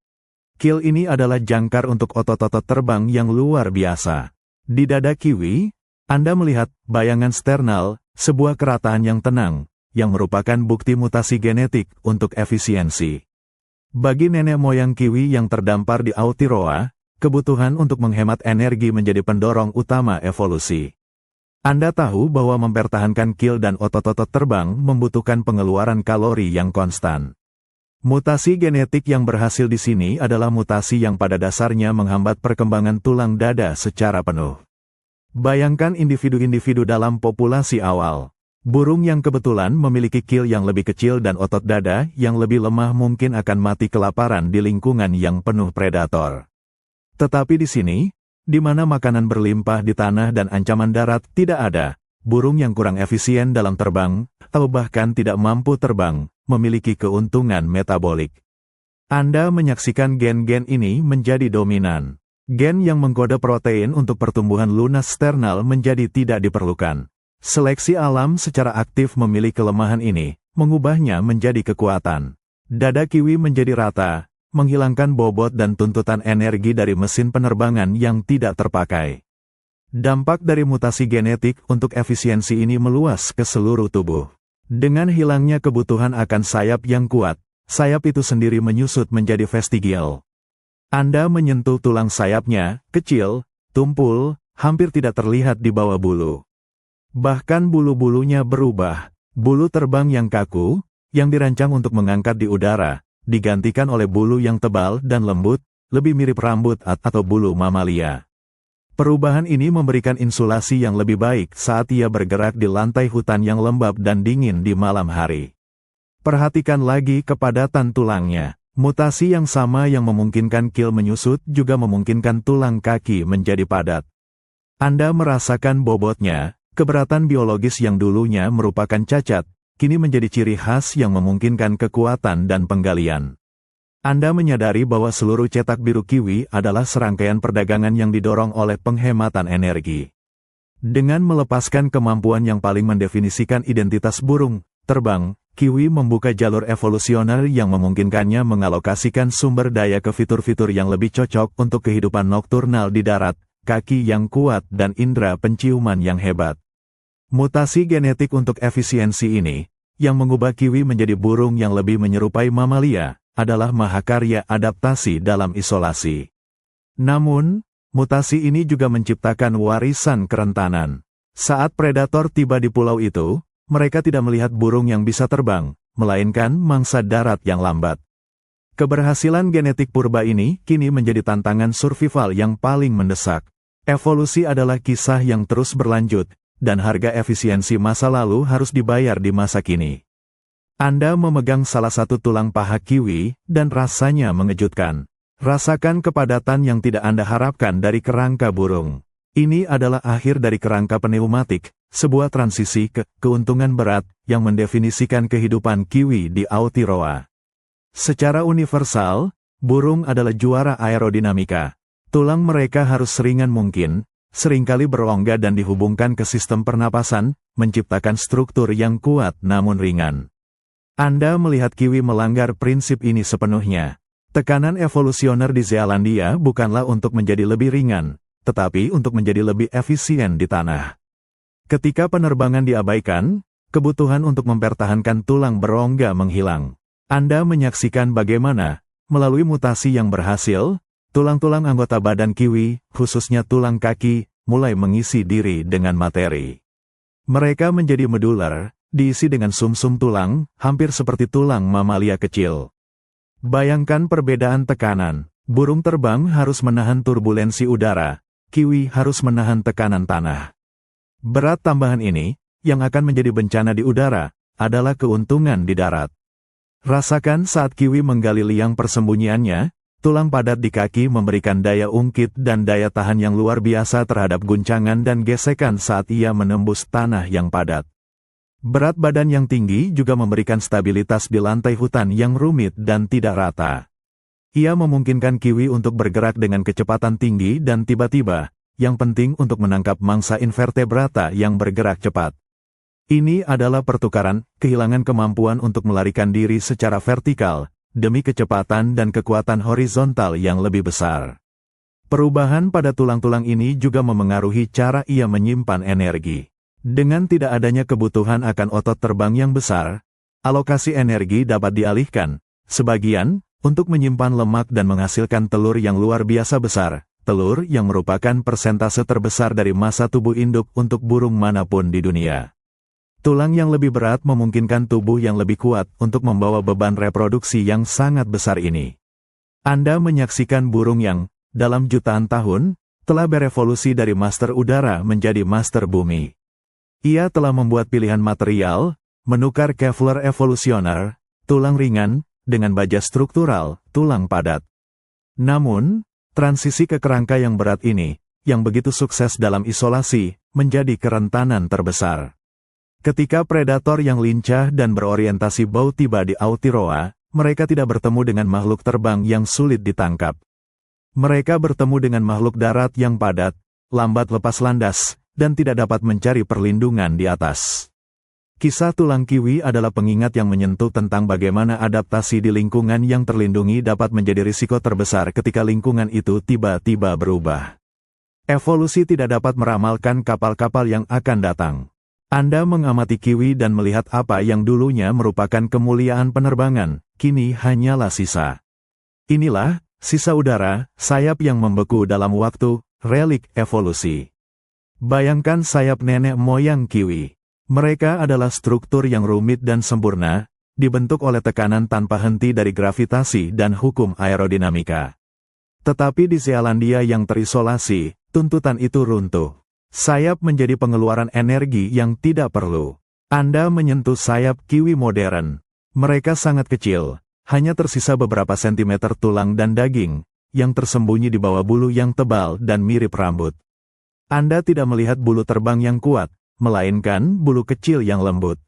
Keel ini adalah jangkar untuk otot-otot terbang yang luar biasa. Di dada kiwi, Anda melihat bayangan sternal, sebuah kerataan yang tenang, yang merupakan bukti mutasi genetik untuk efisiensi. Bagi nenek moyang kiwi yang terdampar di Aotearoa, kebutuhan untuk menghemat energi menjadi pendorong utama evolusi. Anda tahu bahwa mempertahankan keel dan otot-otot terbang membutuhkan pengeluaran kalori yang konstan. Mutasi genetik yang berhasil di sini adalah mutasi yang pada dasarnya menghambat perkembangan tulang dada secara penuh. Bayangkan individu-individu dalam populasi awal. Burung yang kebetulan memiliki keel yang lebih kecil dan otot dada yang lebih lemah mungkin akan mati kelaparan di lingkungan yang penuh predator. Tetapi di sini, di mana makanan berlimpah di tanah dan ancaman darat tidak ada, burung yang kurang efisien dalam terbang, atau bahkan tidak mampu terbang, memiliki keuntungan metabolik. Anda menyaksikan gen-gen ini menjadi dominan. Gen yang mengkode protein untuk pertumbuhan lunas sternal menjadi tidak diperlukan. Seleksi alam secara aktif memilih kelemahan ini, mengubahnya menjadi kekuatan. Dada kiwi menjadi rata, menghilangkan bobot dan tuntutan energi dari mesin penerbangan yang tidak terpakai. Dampak dari mutasi genetik untuk efisiensi ini meluas ke seluruh tubuh. Dengan hilangnya kebutuhan akan sayap yang kuat, sayap itu sendiri menyusut menjadi vestigial. Anda menyentuh tulang sayapnya, kecil, tumpul, hampir tidak terlihat di bawah bulu. Bahkan bulu-bulunya berubah. Bulu terbang yang kaku, yang dirancang untuk mengangkat di udara, digantikan oleh bulu yang tebal dan lembut, lebih mirip rambut atau bulu mamalia. Perubahan ini memberikan insulasi yang lebih baik saat ia bergerak di lantai hutan yang lembab dan dingin di malam hari. Perhatikan lagi kepadatan tulangnya. Mutasi yang sama yang memungkinkan keel menyusut juga memungkinkan tulang kaki menjadi padat. Anda merasakan bobotnya. Keberatan biologis yang dulunya merupakan cacat, kini menjadi ciri khas yang memungkinkan kekuatan dan penggalian. Anda menyadari bahwa seluruh cetak biru kiwi adalah serangkaian perdagangan yang didorong oleh penghematan energi. Dengan melepaskan kemampuan yang paling mendefinisikan identitas burung terbang, kiwi membuka jalur evolusioner yang memungkinkannya mengalokasikan sumber daya ke fitur-fitur yang lebih cocok untuk kehidupan nokturnal di darat, kaki yang kuat dan indera penciuman yang hebat. Mutasi genetik untuk efisiensi ini, yang mengubah kiwi menjadi burung yang lebih menyerupai mamalia, adalah mahakarya adaptasi dalam isolasi. Namun, mutasi ini juga menciptakan warisan kerentanan. Saat predator tiba di pulau itu, mereka tidak melihat burung yang bisa terbang, melainkan mangsa darat yang lambat. Keberhasilan genetik purba ini kini menjadi tantangan survival yang paling mendesak. Evolusi adalah kisah yang terus berlanjut, dan harga efisiensi masa lalu harus dibayar di masa kini. Anda memegang salah satu tulang paha kiwi, dan rasanya mengejutkan. Rasakan kepadatan yang tidak Anda harapkan dari kerangka burung. Ini adalah akhir dari kerangka pneumatik, sebuah transisi ke keuntungan berat yang mendefinisikan kehidupan kiwi di Aotearoa. Secara universal, burung adalah juara aerodinamika. Tulang mereka harus seringan mungkin, seringkali berongga dan dihubungkan ke sistem pernapasan, menciptakan struktur yang kuat namun ringan. Anda melihat kiwi melanggar prinsip ini sepenuhnya. Tekanan evolusioner di Zealandia bukanlah untuk menjadi lebih ringan, tetapi untuk menjadi lebih efisien di tanah. Ketika penerbangan diabaikan, kebutuhan untuk mempertahankan tulang berongga menghilang. Anda menyaksikan bagaimana, melalui mutasi yang berhasil, tulang-tulang anggota badan kiwi, khususnya tulang kaki, mulai mengisi diri dengan materi. Mereka menjadi medular, diisi dengan sumsum tulang, hampir seperti tulang mamalia kecil. Bayangkan perbedaan tekanan. Burung terbang harus menahan turbulensi udara, kiwi harus menahan tekanan tanah. Berat tambahan ini, yang akan menjadi bencana di udara, adalah keuntungan di darat. Rasakan saat kiwi menggali liang persembunyiannya, tulang padat di kaki memberikan daya ungkit dan daya tahan yang luar biasa terhadap guncangan dan gesekan saat ia menembus tanah yang padat. Berat badan yang tinggi juga memberikan stabilitas di lantai hutan yang rumit dan tidak rata. Ia memungkinkan kiwi untuk bergerak dengan kecepatan tinggi dan tiba-tiba, yang penting untuk menangkap mangsa invertebrata yang bergerak cepat. Ini adalah pertukaran, kehilangan kemampuan untuk melarikan diri secara vertikal, demi kecepatan dan kekuatan horizontal yang lebih besar. Perubahan pada tulang-tulang ini juga memengaruhi cara ia menyimpan energi. Dengan tidak adanya kebutuhan akan otot terbang yang besar, alokasi energi dapat dialihkan, sebagian, untuk menyimpan lemak dan menghasilkan telur yang luar biasa besar, telur yang merupakan persentase terbesar dari massa tubuh induk untuk burung manapun di dunia. Tulang yang lebih berat memungkinkan tubuh yang lebih kuat untuk membawa beban reproduksi yang sangat besar ini. Anda menyaksikan burung yang, dalam jutaan tahun, telah berevolusi dari master udara menjadi master bumi. Ia telah membuat pilihan material, menukar Kevlar evolusioner, tulang ringan, dengan baja struktural, tulang padat. Namun, transisi ke kerangka yang berat ini, yang begitu sukses dalam isolasi, menjadi kerentanan terbesar. Ketika predator yang lincah dan berorientasi bau tiba di Aotearoa, mereka tidak bertemu dengan makhluk terbang yang sulit ditangkap. Mereka bertemu dengan makhluk darat yang padat, lambat lepas landas, dan tidak dapat mencari perlindungan di atas. Kisah tulang kiwi adalah pengingat yang menyentuh tentang bagaimana adaptasi di lingkungan yang terlindungi dapat menjadi risiko terbesar ketika lingkungan itu tiba-tiba berubah. Evolusi tidak dapat meramalkan kapal-kapal yang akan datang. Anda mengamati kiwi dan melihat apa yang dulunya merupakan kemuliaan penerbangan, kini hanyalah sisa. Inilah, sisa udara, sayap yang membeku dalam waktu, relik evolusi. Bayangkan sayap nenek moyang kiwi. Mereka adalah struktur yang rumit dan sempurna, dibentuk oleh tekanan tanpa henti dari gravitasi dan hukum aerodinamika. Tetapi di Zealandia yang terisolasi, tuntutan itu runtuh. Sayap menjadi pengeluaran energi yang tidak perlu. Anda menyentuh sayap kiwi modern. Mereka sangat kecil, hanya tersisa beberapa sentimeter tulang dan daging, yang tersembunyi di bawah bulu yang tebal dan mirip rambut. Anda tidak melihat bulu terbang yang kuat, melainkan bulu kecil yang lembut.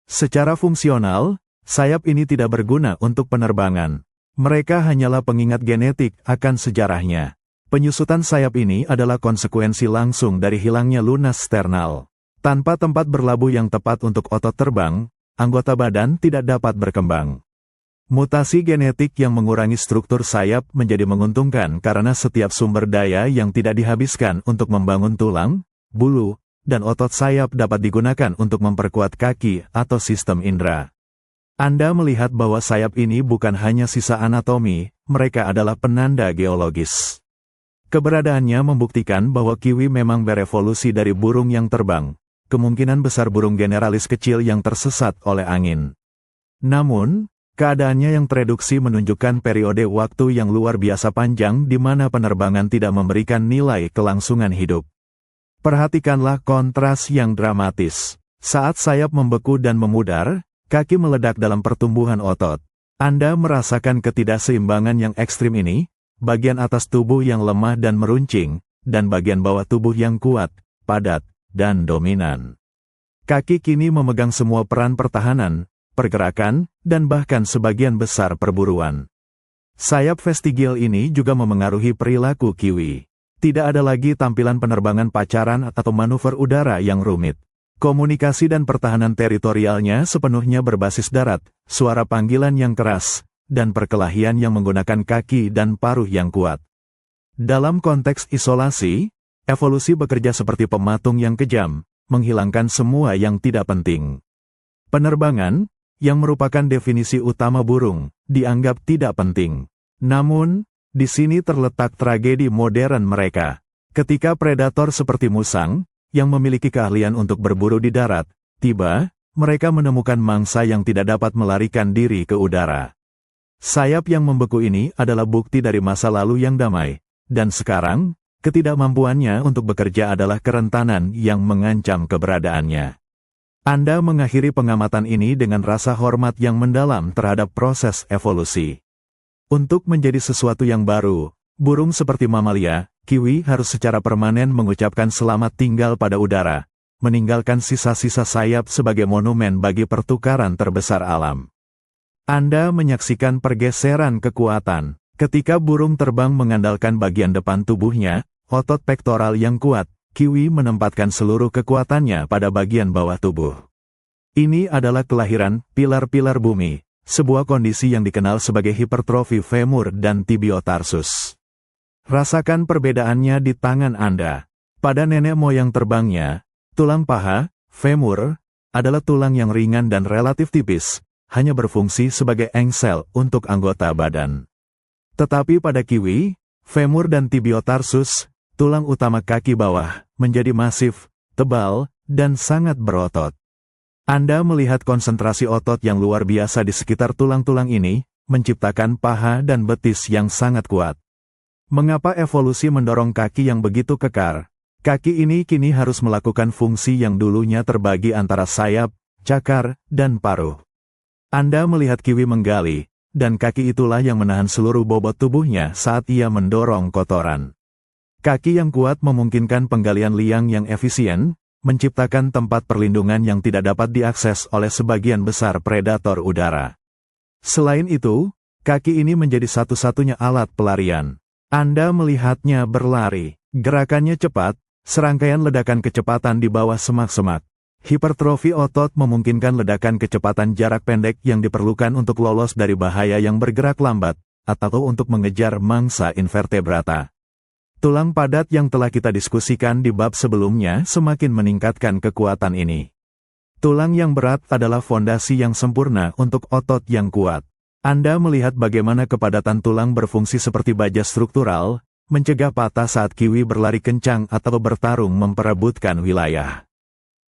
Secara fungsional, sayap ini tidak berguna untuk penerbangan. Mereka hanyalah pengingat genetik akan sejarahnya. Penyusutan sayap ini adalah konsekuensi langsung dari hilangnya lunas sternal. Tanpa tempat berlabuh yang tepat untuk otot terbang, anggota badan tidak dapat berkembang. Mutasi genetik yang mengurangi struktur sayap menjadi menguntungkan karena setiap sumber daya yang tidak dihabiskan untuk membangun tulang, bulu, dan otot sayap dapat digunakan untuk memperkuat kaki atau sistem indera. Anda melihat bahwa sayap ini bukan hanya sisa anatomi, mereka adalah penanda geologis. Keberadaannya membuktikan bahwa kiwi memang berevolusi dari burung yang terbang, kemungkinan besar burung generalis kecil yang tersesat oleh angin. Namun, keadaannya yang tereduksi menunjukkan periode waktu yang luar biasa panjang di mana penerbangan tidak memberikan nilai kelangsungan hidup. Perhatikanlah kontras yang dramatis. Saat sayap membeku dan memudar, kaki meledak dalam pertumbuhan otot. Anda merasakan ketidakseimbangan yang ekstrim ini, bagian atas tubuh yang lemah dan meruncing, dan bagian bawah tubuh yang kuat, padat, dan dominan. Kaki kini memegang semua peran pertahanan, pergerakan, dan bahkan sebagian besar perburuan. Sayap vestigial ini juga memengaruhi perilaku kiwi. Tidak ada lagi tampilan penerbangan pacaran atau manuver udara yang rumit. Komunikasi dan pertahanan teritorialnya sepenuhnya berbasis darat, suara panggilan yang keras, dan perkelahian yang menggunakan kaki dan paruh yang kuat. Dalam konteks isolasi, evolusi bekerja seperti pematung yang kejam, menghilangkan semua yang tidak penting. Penerbangan, yang merupakan definisi utama burung, dianggap tidak penting. Namun, di sini terletak tragedi modern mereka. Ketika predator seperti musang, yang memiliki keahlian untuk berburu di darat, tiba, mereka menemukan mangsa yang tidak dapat melarikan diri ke udara. Sayap yang membeku ini adalah bukti dari masa lalu yang damai. Dan sekarang, ketidakmampuannya untuk bekerja adalah kerentanan yang mengancam keberadaannya. Anda mengakhiri pengamatan ini dengan rasa hormat yang mendalam terhadap proses evolusi. Untuk menjadi sesuatu yang baru, burung seperti mamalia, kiwi harus secara permanen mengucapkan selamat tinggal pada udara, meninggalkan sisa-sisa sayap sebagai monumen bagi pertukaran terbesar alam. Anda menyaksikan pergeseran kekuatan. Ketika burung terbang mengandalkan bagian depan tubuhnya, otot pektoral yang kuat, kiwi menempatkan seluruh kekuatannya pada bagian bawah tubuh. Ini adalah kelahiran pilar-pilar bumi, sebuah kondisi yang dikenal sebagai hipertrofi femur dan tibiotarsus. Rasakan perbedaannya di tangan Anda. Pada nenek moyang terbangnya, tulang paha, femur, adalah tulang yang ringan dan relatif tipis, hanya berfungsi sebagai engsel untuk anggota badan. Tetapi pada kiwi, femur dan tibiotarsus, tulang utama kaki bawah, menjadi masif, tebal, dan sangat berotot. Anda melihat konsentrasi otot yang luar biasa di sekitar tulang-tulang ini, menciptakan paha dan betis yang sangat kuat. Mengapa evolusi mendorong kaki yang begitu kekar? Kaki ini kini harus melakukan fungsi yang dulunya terbagi antara sayap, cakar, dan paruh. Anda melihat kiwi menggali, dan kaki itulah yang menahan seluruh bobot tubuhnya saat ia mendorong kotoran. Kaki yang kuat memungkinkan penggalian liang yang efisien, menciptakan tempat perlindungan yang tidak dapat diakses oleh sebagian besar predator udara. Selain itu, kaki ini menjadi satu-satunya alat pelarian. Anda melihatnya berlari, gerakannya cepat, serangkaian ledakan kecepatan di bawah semak-semak. Hipertrofi otot memungkinkan ledakan kecepatan jarak pendek yang diperlukan untuk lolos dari bahaya yang bergerak lambat, atau untuk mengejar mangsa invertebrata. Tulang padat yang telah kita diskusikan di bab sebelumnya semakin meningkatkan kekuatan ini. Tulang yang berat adalah fondasi yang sempurna untuk otot yang kuat. Anda melihat bagaimana kepadatan tulang berfungsi seperti baja struktural, mencegah patah saat kiwi berlari kencang atau bertarung memperebutkan wilayah.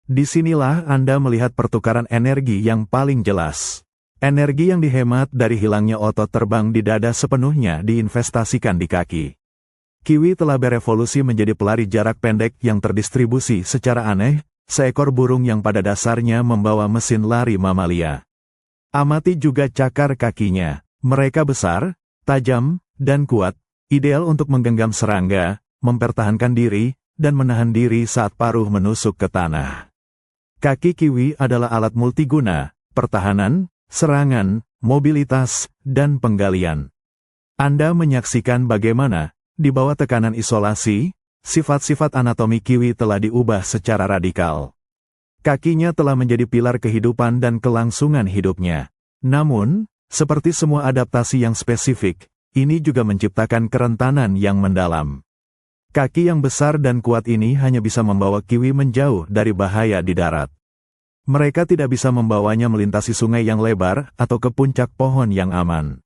Disinilah Anda melihat pertukaran energi yang paling jelas. Energi yang dihemat dari hilangnya otot terbang di dada sepenuhnya diinvestasikan di kaki. Kiwi telah berevolusi menjadi pelari jarak pendek yang terdistribusi secara aneh, seekor burung yang pada dasarnya membawa mesin lari mamalia. Amati juga cakar kakinya. Mereka besar, tajam, dan kuat, ideal untuk menggenggam serangga, mempertahankan diri, dan menahan diri saat paruh menusuk ke tanah. Kaki kiwi adalah alat multiguna, pertahanan, serangan, mobilitas, dan penggalian. Anda menyaksikan bagaimana, di bawah tekanan isolasi, sifat-sifat anatomi kiwi telah diubah secara radikal. Kakinya telah menjadi pilar kehidupan dan kelangsungan hidupnya. Namun, seperti semua adaptasi yang spesifik, ini juga menciptakan kerentanan yang mendalam. Kaki yang besar dan kuat ini hanya bisa membawa kiwi menjauh dari bahaya di darat. Mereka tidak bisa membawanya melintasi sungai yang lebar atau ke puncak pohon yang aman.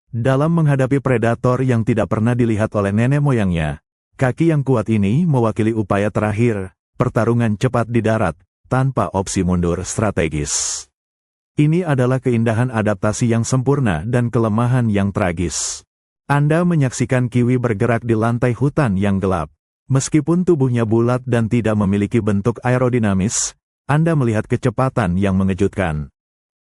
Dalam menghadapi predator yang tidak pernah dilihat oleh nenek moyangnya, kaki yang kuat ini mewakili upaya terakhir, pertarungan cepat di darat, tanpa opsi mundur strategis. Ini adalah keindahan adaptasi yang sempurna dan kelemahan yang tragis. Anda menyaksikan kiwi bergerak di lantai hutan yang gelap. Meskipun tubuhnya bulat dan tidak memiliki bentuk aerodinamis, Anda melihat kecepatan yang mengejutkan.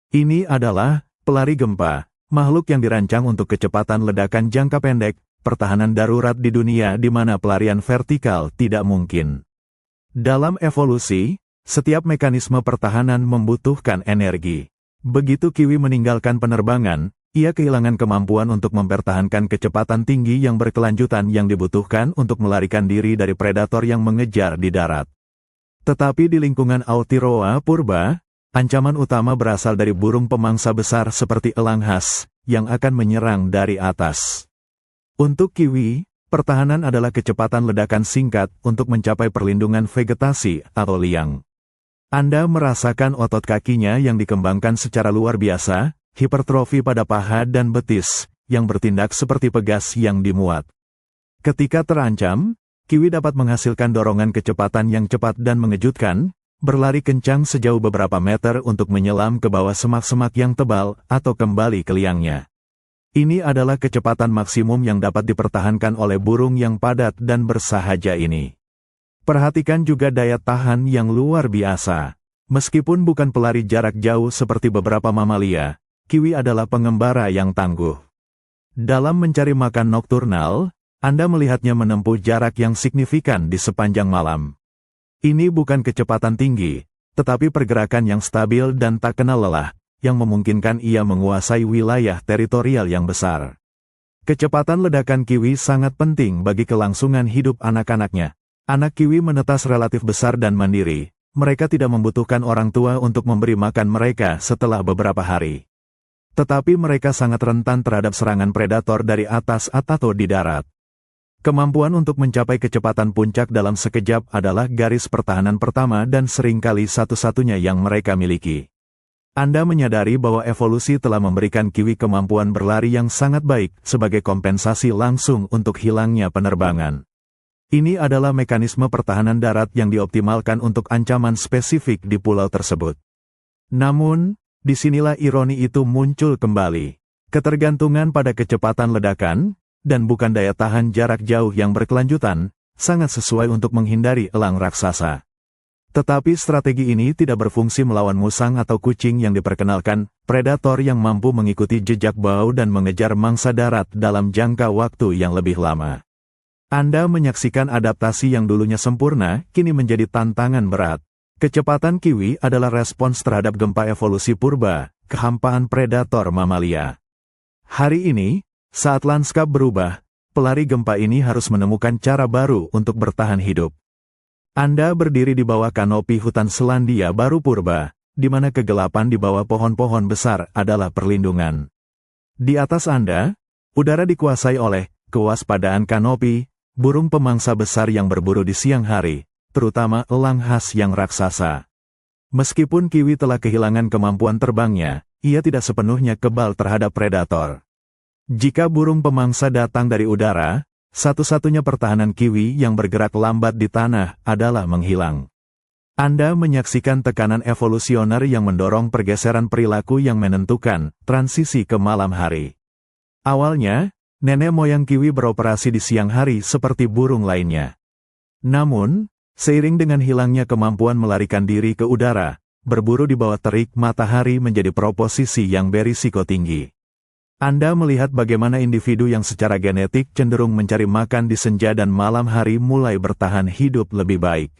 Ini adalah pelari gempa, makhluk yang dirancang untuk kecepatan ledakan jangka pendek, pertahanan darurat di dunia di mana pelarian vertikal tidak mungkin. Dalam evolusi, setiap mekanisme pertahanan membutuhkan energi. Begitu kiwi meninggalkan penerbangan, ia kehilangan kemampuan untuk mempertahankan kecepatan tinggi yang berkelanjutan yang dibutuhkan untuk melarikan diri dari predator yang mengejar di darat. Tetapi di lingkungan Aotearoa purba, ancaman utama berasal dari burung pemangsa besar seperti elang khas, yang akan menyerang dari atas. Untuk kiwi, Pertahanan adalah kecepatan ledakan singkat untuk mencapai perlindungan vegetasi atau liang. Anda merasakan otot kakinya yang dikembangkan secara luar biasa, hipertrofi pada paha dan betis, yang bertindak seperti pegas yang dimuat. Ketika terancam, Kiwi dapat menghasilkan dorongan kecepatan yang cepat dan mengejutkan, berlari kencang sejauh beberapa meter untuk menyelam ke bawah semak-semak yang tebal atau kembali ke liangnya. Ini adalah kecepatan maksimum yang dapat dipertahankan oleh burung yang padat dan bersahaja ini. Perhatikan juga daya tahan yang luar biasa. Meskipun bukan pelari jarak jauh seperti beberapa mamalia, Kiwi adalah pengembara yang tangguh. Dalam mencari makan nokturnal, Anda melihatnya menempuh jarak yang signifikan di sepanjang malam. Ini bukan kecepatan tinggi, tetapi pergerakan yang stabil dan tak kenal lelah, yang memungkinkan ia menguasai wilayah teritorial yang besar. Kecepatan ledakan Kiwi sangat penting bagi kelangsungan hidup anak-anaknya. Anak Kiwi menetas relatif besar dan mandiri, mereka tidak membutuhkan orang tua untuk memberi makan mereka setelah beberapa hari. Tetapi mereka sangat rentan terhadap serangan predator dari atas atau di darat. Kemampuan untuk mencapai kecepatan puncak dalam sekejap adalah garis pertahanan pertama dan seringkali satu-satunya yang mereka miliki. Anda menyadari bahwa evolusi telah memberikan Kiwi kemampuan berlari yang sangat baik sebagai kompensasi langsung untuk hilangnya penerbangan. Ini adalah mekanisme pertahanan darat yang dioptimalkan untuk ancaman spesifik di pulau tersebut. Namun, disinilah ironi itu muncul kembali. Ketergantungan pada kecepatan ledakan, dan bukan daya tahan jarak jauh yang berkelanjutan, sangat sesuai untuk menghindari elang raksasa. Tetapi strategi ini tidak berfungsi melawan musang atau kucing yang diperkenalkan, predator yang mampu mengikuti jejak bau dan mengejar mangsa darat dalam jangka waktu yang lebih lama. Anda menyaksikan adaptasi yang dulunya sempurna, kini menjadi tantangan berat. Kecepatan Kiwi adalah respons terhadap gempa evolusi purba, kehampaan predator mamalia. Hari ini, saat lanskap berubah, pelari gempa ini harus menemukan cara baru untuk bertahan hidup. Anda berdiri di bawah kanopi hutan Selandia Baru purba, di mana kegelapan di bawah pohon-pohon besar adalah perlindungan. Di atas Anda, udara dikuasai oleh kewaspadaan kanopi, burung pemangsa besar yang berburu di siang hari, terutama elang khas yang raksasa. Meskipun Kiwi telah kehilangan kemampuan terbangnya, ia tidak sepenuhnya kebal terhadap predator. Jika burung pemangsa datang dari udara, satu-satunya pertahanan Kiwi yang bergerak lambat di tanah adalah menghilang. Anda menyaksikan tekanan evolusioner yang mendorong pergeseran perilaku yang menentukan transisi ke malam hari. Awalnya, nenek moyang Kiwi beroperasi di siang hari seperti burung lainnya. Namun, seiring dengan hilangnya kemampuan melarikan diri ke udara, berburu di bawah terik matahari menjadi proposisi yang berisiko tinggi. Anda melihat bagaimana individu yang secara genetik cenderung mencari makan di senja dan malam hari mulai bertahan hidup lebih baik.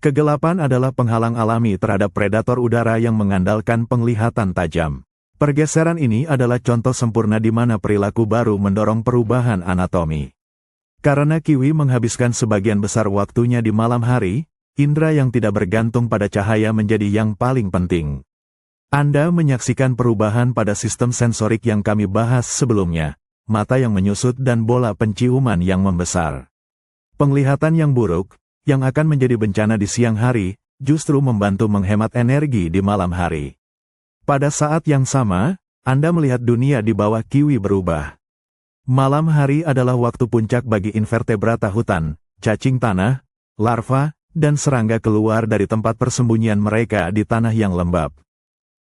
Kegelapan adalah penghalang alami terhadap predator udara yang mengandalkan penglihatan tajam. Pergeseran ini adalah contoh sempurna di mana perilaku baru mendorong perubahan anatomi. Karena Kiwi menghabiskan sebagian besar waktunya di malam hari, indera yang tidak bergantung pada cahaya menjadi yang paling penting. Anda menyaksikan perubahan pada sistem sensorik yang kami bahas sebelumnya, mata yang menyusut dan bola penciuman yang membesar. Penglihatan yang buruk, yang akan menjadi bencana di siang hari, justru membantu menghemat energi di malam hari. Pada saat yang sama, Anda melihat dunia di bawah Kiwi berubah. Malam hari adalah waktu puncak bagi invertebrata hutan, cacing tanah, larva, dan serangga keluar dari tempat persembunyian mereka di tanah yang lembab.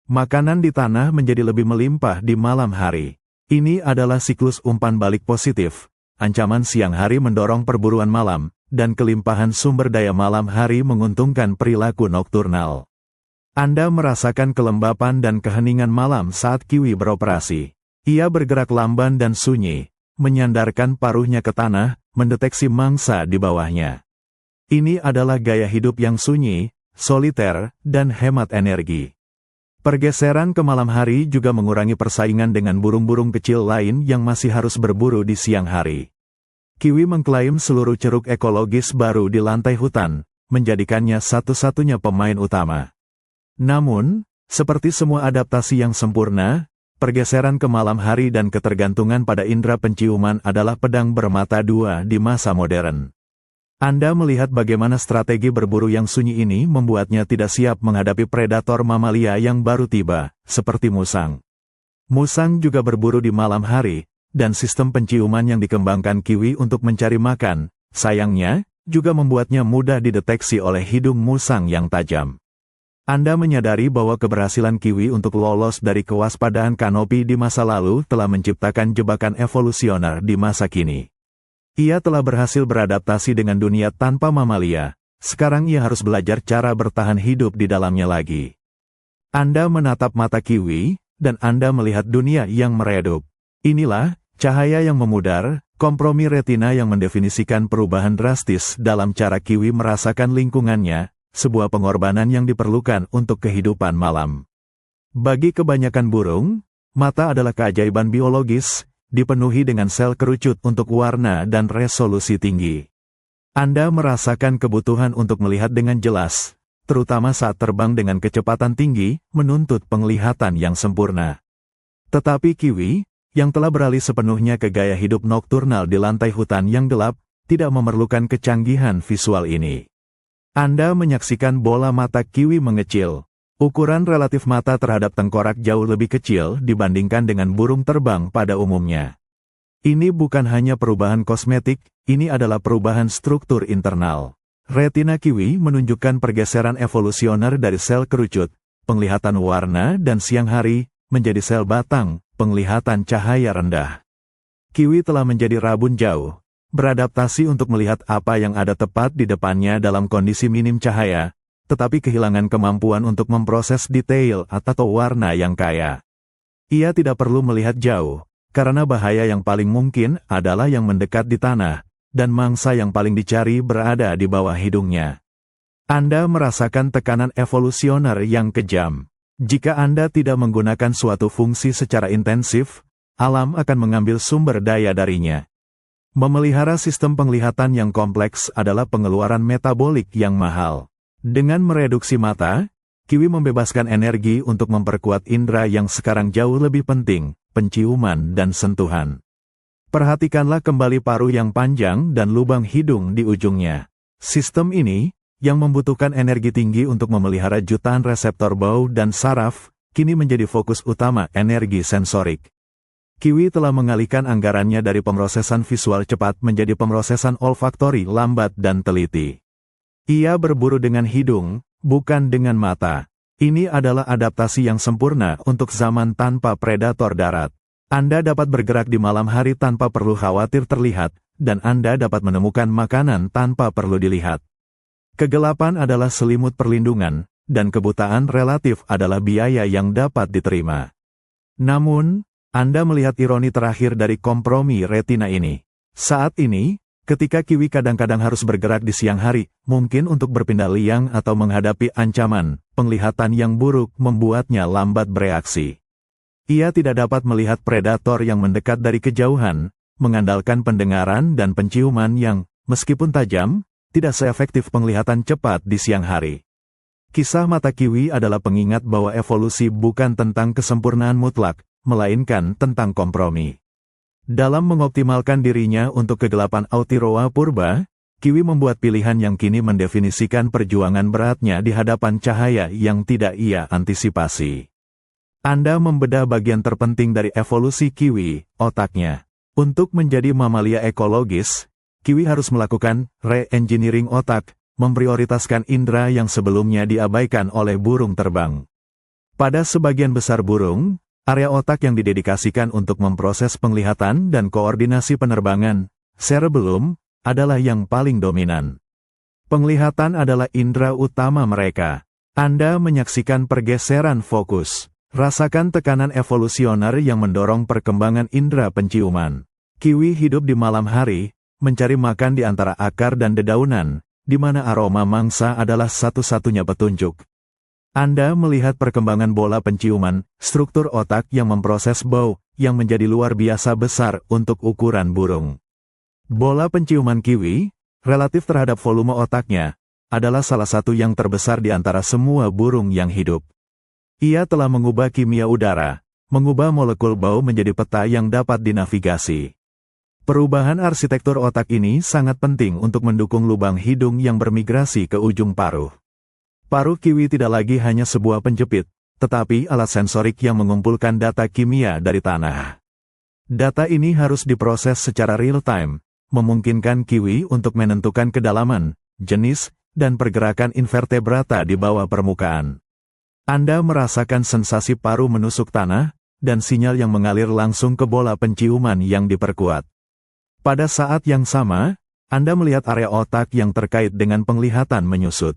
Makanan di tanah menjadi lebih melimpah di malam hari. Ini adalah siklus umpan balik positif. Ancaman siang hari mendorong perburuan malam, dan kelimpahan sumber daya malam hari menguntungkan perilaku nokturnal. Anda merasakan kelembapan dan keheningan malam saat Kiwi beroperasi. Ia bergerak lamban dan sunyi, menyandarkan paruhnya ke tanah, mendeteksi mangsa di bawahnya. Ini adalah gaya hidup yang sunyi, soliter, dan hemat energi. Pergeseran ke malam hari juga mengurangi persaingan dengan burung-burung kecil lain yang masih harus berburu di siang hari. Kiwi mengklaim seluruh ceruk ekologis baru di lantai hutan, menjadikannya satu-satunya pemain utama. Namun, seperti semua adaptasi yang sempurna, pergeseran ke malam hari dan ketergantungan pada indera penciuman adalah pedang bermata dua di masa modern. Anda melihat bagaimana strategi berburu yang sunyi ini membuatnya tidak siap menghadapi predator mamalia yang baru tiba, seperti musang. Musang juga berburu di malam hari, dan sistem penciuman yang dikembangkan kiwi untuk mencari makan, sayangnya, juga membuatnya mudah dideteksi oleh hidung musang yang tajam. Anda menyadari bahwa keberhasilan kiwi untuk lolos dari kewaspadaan kanopi di masa lalu telah menciptakan jebakan evolusioner di masa kini. Ia telah berhasil beradaptasi dengan dunia tanpa mamalia, sekarang ia harus belajar cara bertahan hidup di dalamnya lagi. Anda menatap mata kiwi, dan Anda melihat dunia yang meredup. Inilah cahaya yang memudar, kompromi retina yang mendefinisikan perubahan drastis dalam cara kiwi merasakan lingkungannya, sebuah pengorbanan yang diperlukan untuk kehidupan malam. Bagi kebanyakan burung, mata adalah keajaiban biologis, dipenuhi dengan sel kerucut untuk warna dan resolusi tinggi. Anda merasakan kebutuhan untuk melihat dengan jelas, terutama saat terbang dengan kecepatan tinggi, menuntut penglihatan yang sempurna. Tetapi kiwi, yang telah beralih sepenuhnya ke gaya hidup nokturnal di lantai hutan yang gelap, tidak memerlukan kecanggihan visual ini. Anda menyaksikan bola mata kiwi mengecil. Ukuran relatif mata terhadap tengkorak jauh lebih kecil dibandingkan dengan burung terbang pada umumnya. Ini bukan hanya perubahan kosmetik, ini adalah perubahan struktur internal. Retina kiwi menunjukkan pergeseran evolusioner dari sel kerucut, penglihatan warna dan siang hari, menjadi sel batang, penglihatan cahaya rendah. Kiwi telah menjadi rabun jauh, beradaptasi untuk melihat apa yang ada tepat di depannya dalam kondisi minim cahaya, tetapi kehilangan kemampuan untuk memproses detail atau warna yang kaya. Ia tidak perlu melihat jauh, karena bahaya yang paling mungkin adalah yang mendekat di tanah, dan mangsa yang paling dicari berada di bawah hidungnya. Anda merasakan tekanan evolusioner yang kejam. Jika Anda tidak menggunakan suatu fungsi secara intensif, alam akan mengambil sumber daya darinya. Memelihara sistem penglihatan yang kompleks adalah pengeluaran metabolik yang mahal. Dengan mereduksi mata, kiwi membebaskan energi untuk memperkuat indera yang sekarang jauh lebih penting, penciuman dan sentuhan. Perhatikanlah kembali paruh yang panjang dan lubang hidung di ujungnya. Sistem ini, yang membutuhkan energi tinggi untuk memelihara jutaan reseptor bau dan saraf, kini menjadi fokus utama energi sensorik. Kiwi telah mengalihkan anggarannya dari pemrosesan visual cepat menjadi pemrosesan olfaktori lambat dan teliti. Ia berburu dengan hidung, bukan dengan mata. Ini adalah adaptasi yang sempurna untuk zaman tanpa predator darat. Anda dapat bergerak di malam hari tanpa perlu khawatir terlihat, dan Anda dapat menemukan makanan tanpa perlu dilihat. Kegelapan adalah selimut perlindungan, dan kebutaan relatif adalah biaya yang dapat diterima. Namun, Anda melihat ironi terakhir dari kompromi retina ini. Saat ini, ketika kiwi kadang-kadang harus bergerak di siang hari, mungkin untuk berpindah liang atau menghadapi ancaman, penglihatan yang buruk membuatnya lambat bereaksi. Ia tidak dapat melihat predator yang mendekat dari kejauhan, mengandalkan pendengaran dan penciuman yang, meskipun tajam, tidak seefektif penglihatan cepat di siang hari. Kisah mata kiwi adalah pengingat bahwa evolusi bukan tentang kesempurnaan mutlak, melainkan tentang kompromi. Dalam mengoptimalkan dirinya untuk kegelapan Aotearoa purba, kiwi membuat pilihan yang kini mendefinisikan perjuangan beratnya di hadapan cahaya yang tidak ia antisipasi. Anda membedah bagian terpenting dari evolusi kiwi, otaknya. Untuk menjadi mamalia ekologis, kiwi harus melakukan re-engineering otak, memprioritaskan indera yang sebelumnya diabaikan oleh burung terbang. Pada sebagian besar burung, area otak yang didedikasikan untuk memproses penglihatan dan koordinasi penerbangan, cerebellum, adalah yang paling dominan. Penglihatan adalah indera utama mereka. Anda menyaksikan pergeseran fokus. Rasakan tekanan evolusioner yang mendorong perkembangan indera penciuman. Kiwi hidup di malam hari, mencari makan di antara akar dan dedaunan, di mana aroma mangsa adalah satu-satunya petunjuk. Anda melihat perkembangan bola penciuman, struktur otak yang memproses bau, yang menjadi luar biasa besar untuk ukuran burung. Bola penciuman kiwi, relatif terhadap volume otaknya, adalah salah satu yang terbesar di antara semua burung yang hidup. Ia telah mengubah kimia udara, mengubah molekul bau menjadi peta yang dapat dinavigasi. Perubahan arsitektur otak ini sangat penting untuk mendukung lubang hidung yang bermigrasi ke ujung paruh. Paruh kiwi tidak lagi hanya sebuah penjepit, tetapi alat sensorik yang mengumpulkan data kimia dari tanah. Data ini harus diproses secara real-time, memungkinkan kiwi untuk menentukan kedalaman, jenis, dan pergerakan invertebrata di bawah permukaan. Anda merasakan sensasi paruh menusuk tanah, dan sinyal yang mengalir langsung ke bola penciuman yang diperkuat. Pada saat yang sama, Anda melihat area otak yang terkait dengan penglihatan menyusut.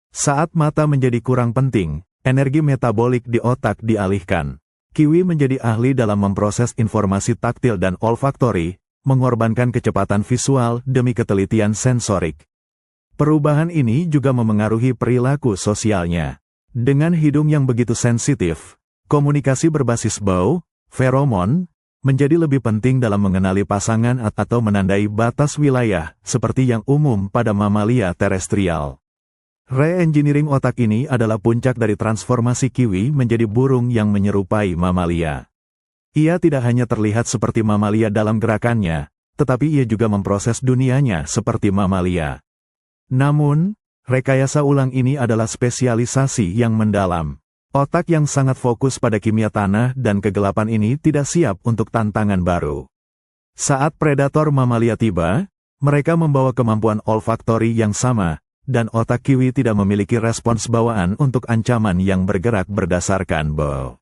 Saat mata menjadi kurang penting, energi metabolik di otak dialihkan. Kiwi menjadi ahli dalam memproses informasi taktil dan olfaktori, mengorbankan kecepatan visual demi ketelitian sensorik. Perubahan ini juga memengaruhi perilaku sosialnya. Dengan hidung yang begitu sensitif, komunikasi berbasis bau, feromon, menjadi lebih penting dalam mengenali pasangan atau menandai batas wilayah, seperti yang umum pada mamalia terestrial. Re-engineering otak ini adalah puncak dari transformasi kiwi menjadi burung yang menyerupai mamalia. Ia tidak hanya terlihat seperti mamalia dalam gerakannya, tetapi ia juga memproses dunianya seperti mamalia. Namun, rekayasa ulang ini adalah spesialisasi yang mendalam. Otak yang sangat fokus pada kimia tanah dan kegelapan ini tidak siap untuk tantangan baru. Saat predator mamalia tiba, mereka membawa kemampuan olfaktori yang sama, dan otak kiwi tidak memiliki respons bawaan untuk ancaman yang bergerak berdasarkan bau.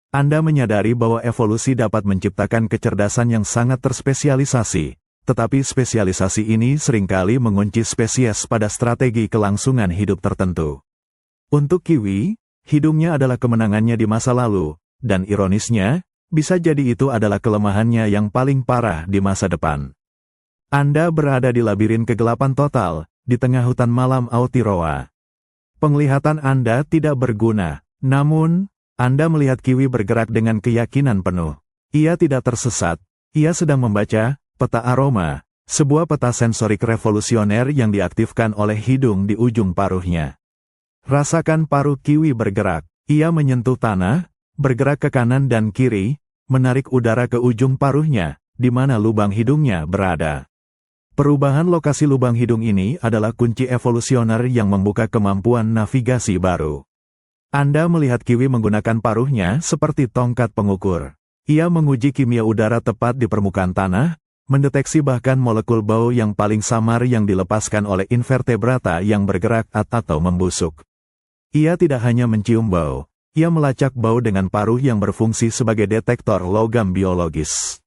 Anda menyadari bahwa evolusi dapat menciptakan kecerdasan yang sangat terspesialisasi, tetapi spesialisasi ini seringkali mengunci spesies pada strategi kelangsungan hidup tertentu. Untuk kiwi, hidungnya adalah kemenangannya di masa lalu, dan ironisnya, bisa jadi itu adalah kelemahannya yang paling parah di masa depan. Anda berada di labirin kegelapan total, di tengah hutan malam Aotearoa. Penglihatan Anda tidak berguna, namun, Anda melihat kiwi bergerak dengan keyakinan penuh. Ia tidak tersesat, ia sedang membaca peta aroma, sebuah peta sensorik revolusioner yang diaktifkan oleh hidung di ujung paruhnya. Rasakan paruh kiwi bergerak, ia menyentuh tanah, bergerak ke kanan dan kiri, menarik udara ke ujung paruhnya, di mana lubang hidungnya berada. Perubahan lokasi lubang hidung ini adalah kunci evolusioner yang membuka kemampuan navigasi baru. Anda melihat kiwi menggunakan paruhnya seperti tongkat pengukur. Ia menguji kimia udara tepat di permukaan tanah, mendeteksi bahkan molekul bau yang paling samar yang dilepaskan oleh invertebrata yang bergerak atau membusuk. Ia tidak hanya mencium bau, ia melacak bau dengan paruh yang berfungsi sebagai detektor logam biologis.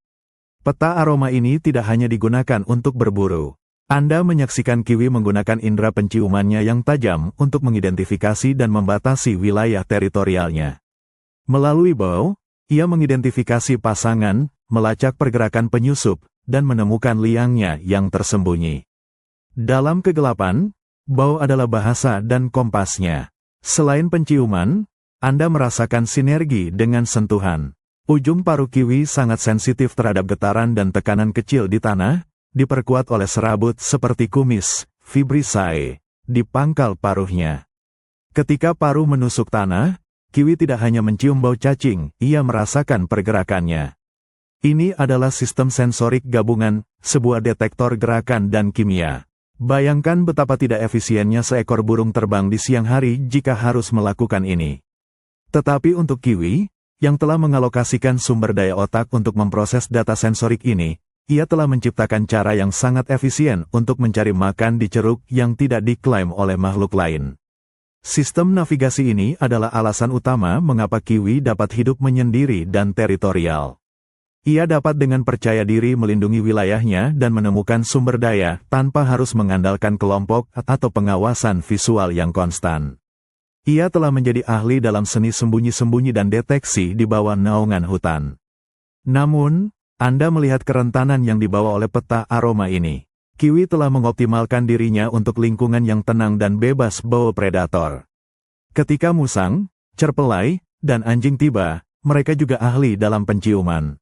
Peta aroma ini tidak hanya digunakan untuk berburu. Anda menyaksikan kiwi menggunakan indera penciumannya yang tajam untuk mengidentifikasi dan membatasi wilayah teritorialnya. Melalui bau, ia mengidentifikasi pasangan, melacak pergerakan penyusup, dan menemukan liangnya yang tersembunyi. Dalam kegelapan, bau adalah bahasa dan kompasnya. Selain penciuman, Anda merasakan sinergi dengan sentuhan. Ujung paruh kiwi sangat sensitif terhadap getaran dan tekanan kecil di tanah, diperkuat oleh serabut seperti kumis, fibrisae, di pangkal paruhnya. Ketika paruh menusuk tanah, kiwi tidak hanya mencium bau cacing, ia merasakan pergerakannya. Ini adalah sistem sensorik gabungan, sebuah detektor gerakan dan kimia. Bayangkan betapa tidak efisiennya seekor burung terbang di siang hari jika harus melakukan ini. Tetapi untuk kiwi, yang telah mengalokasikan sumber daya otak untuk memproses data sensorik ini, ia telah menciptakan cara yang sangat efisien untuk mencari makan di ceruk yang tidak diklaim oleh makhluk lain. Sistem navigasi ini adalah alasan utama mengapa kiwi dapat hidup menyendiri dan teritorial. Ia dapat dengan percaya diri melindungi wilayahnya dan menemukan sumber daya tanpa harus mengandalkan kelompok atau pengawasan visual yang konstan. Ia telah menjadi ahli dalam seni sembunyi-sembunyi dan deteksi di bawah naungan hutan. Namun, Anda melihat kerentanan yang dibawa oleh peta aroma ini. Kiwi telah mengoptimalkan dirinya untuk lingkungan yang tenang dan bebas bau predator. Ketika musang, cerpelai, dan anjing tiba, mereka juga ahli dalam penciuman.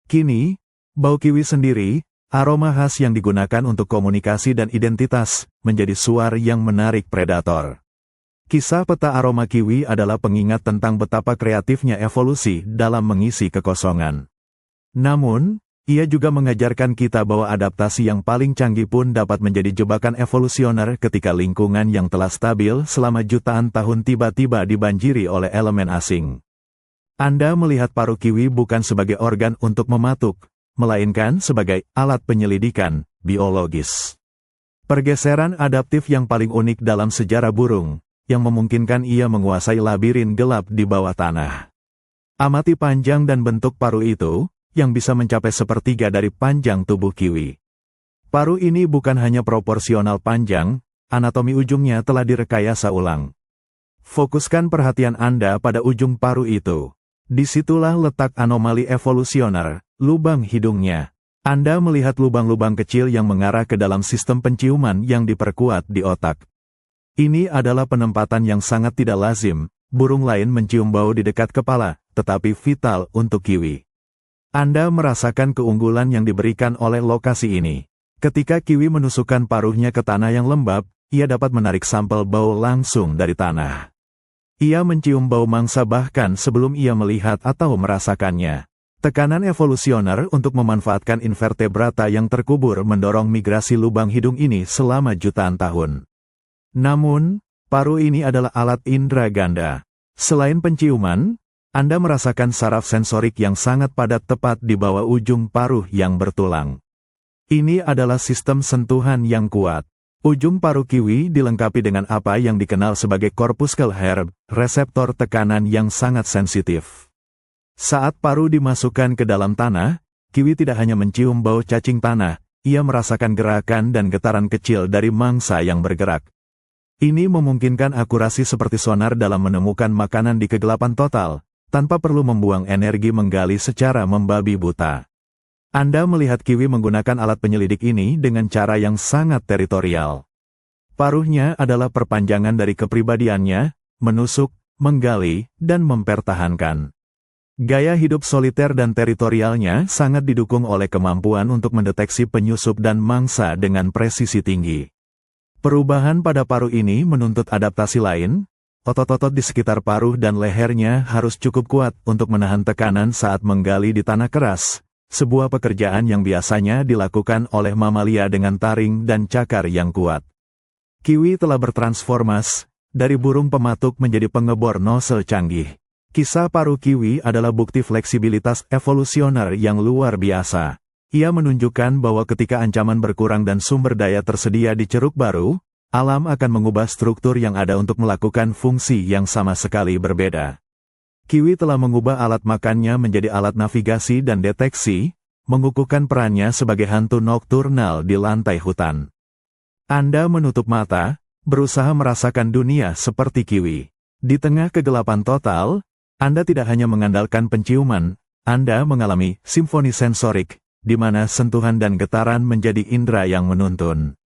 Kini, bau kiwi sendiri, aroma khas yang digunakan untuk komunikasi dan identitas, menjadi suar yang menarik predator. Kisah peta aroma kiwi adalah pengingat tentang betapa kreatifnya evolusi dalam mengisi kekosongan. Namun, ia juga mengajarkan kita bahwa adaptasi yang paling canggih pun dapat menjadi jebakan evolusioner ketika lingkungan yang telah stabil selama jutaan tahun tiba-tiba dibanjiri oleh elemen asing. Anda melihat paruh kiwi bukan sebagai organ untuk mematuk, melainkan sebagai alat penyelidikan biologis. Pergeseran adaptif yang paling unik dalam sejarah burung, yang memungkinkan ia menguasai labirin gelap di bawah tanah. Amati panjang dan bentuk paruh itu, yang bisa mencapai sepertiga dari panjang tubuh kiwi. Paruh ini bukan hanya proporsional panjang, anatomi ujungnya telah direkayasa ulang. Fokuskan perhatian Anda pada ujung paruh itu. Disitulah letak anomali evolusioner, lubang hidungnya. Anda melihat lubang-lubang kecil yang mengarah ke dalam sistem penciuman yang diperkuat di otak. Ini adalah penempatan yang sangat tidak lazim, burung lain mencium bau di dekat kepala, tetapi vital untuk kiwi. Anda merasakan keunggulan yang diberikan oleh lokasi ini. Ketika kiwi menusukkan paruhnya ke tanah yang lembab, ia dapat menarik sampel bau langsung dari tanah. Ia mencium bau mangsa bahkan sebelum ia melihat atau merasakannya. Tekanan evolusioner untuk memanfaatkan invertebrata yang terkubur mendorong migrasi lubang hidung ini selama jutaan tahun. Namun, paruh ini adalah alat indera ganda. Selain penciuman, Anda merasakan saraf sensorik yang sangat padat tepat di bawah ujung paruh yang bertulang. Ini adalah sistem sentuhan yang kuat. Ujung paruh kiwi dilengkapi dengan apa yang dikenal sebagai corpuscle hair, reseptor tekanan yang sangat sensitif. Saat paruh dimasukkan ke dalam tanah, kiwi tidak hanya mencium bau cacing tanah, ia merasakan gerakan dan getaran kecil dari mangsa yang bergerak. Ini memungkinkan akurasi seperti sonar dalam menemukan makanan di kegelapan total, tanpa perlu membuang energi menggali secara membabi buta. Anda melihat kiwi menggunakan alat penyelidik ini dengan cara yang sangat teritorial. Paruhnya adalah perpanjangan dari kepribadiannya, menusuk, menggali, dan mempertahankan. Gaya hidup soliter dan teritorialnya sangat didukung oleh kemampuan untuk mendeteksi penyusup dan mangsa dengan presisi tinggi. Perubahan pada paruh ini menuntut adaptasi lain. Otot-otot di sekitar paruh dan lehernya harus cukup kuat untuk menahan tekanan saat menggali di tanah keras, sebuah pekerjaan yang biasanya dilakukan oleh mamalia dengan taring dan cakar yang kuat. Kiwi telah bertransformasi dari burung pematuk menjadi pengebor nosel canggih. Kisah paruh kiwi adalah bukti fleksibilitas evolusioner yang luar biasa. Ia menunjukkan bahwa ketika ancaman berkurang dan sumber daya tersedia di ceruk baru, alam akan mengubah struktur yang ada untuk melakukan fungsi yang sama sekali berbeda. Kiwi telah mengubah alat makannya menjadi alat navigasi dan deteksi, mengukuhkan perannya sebagai hantu nokturnal di lantai hutan. Anda menutup mata, berusaha merasakan dunia seperti kiwi. Di tengah kegelapan total, Anda tidak hanya mengandalkan penciuman, Anda mengalami simfoni sensorik, di mana sentuhan dan getaran menjadi indera yang menuntun.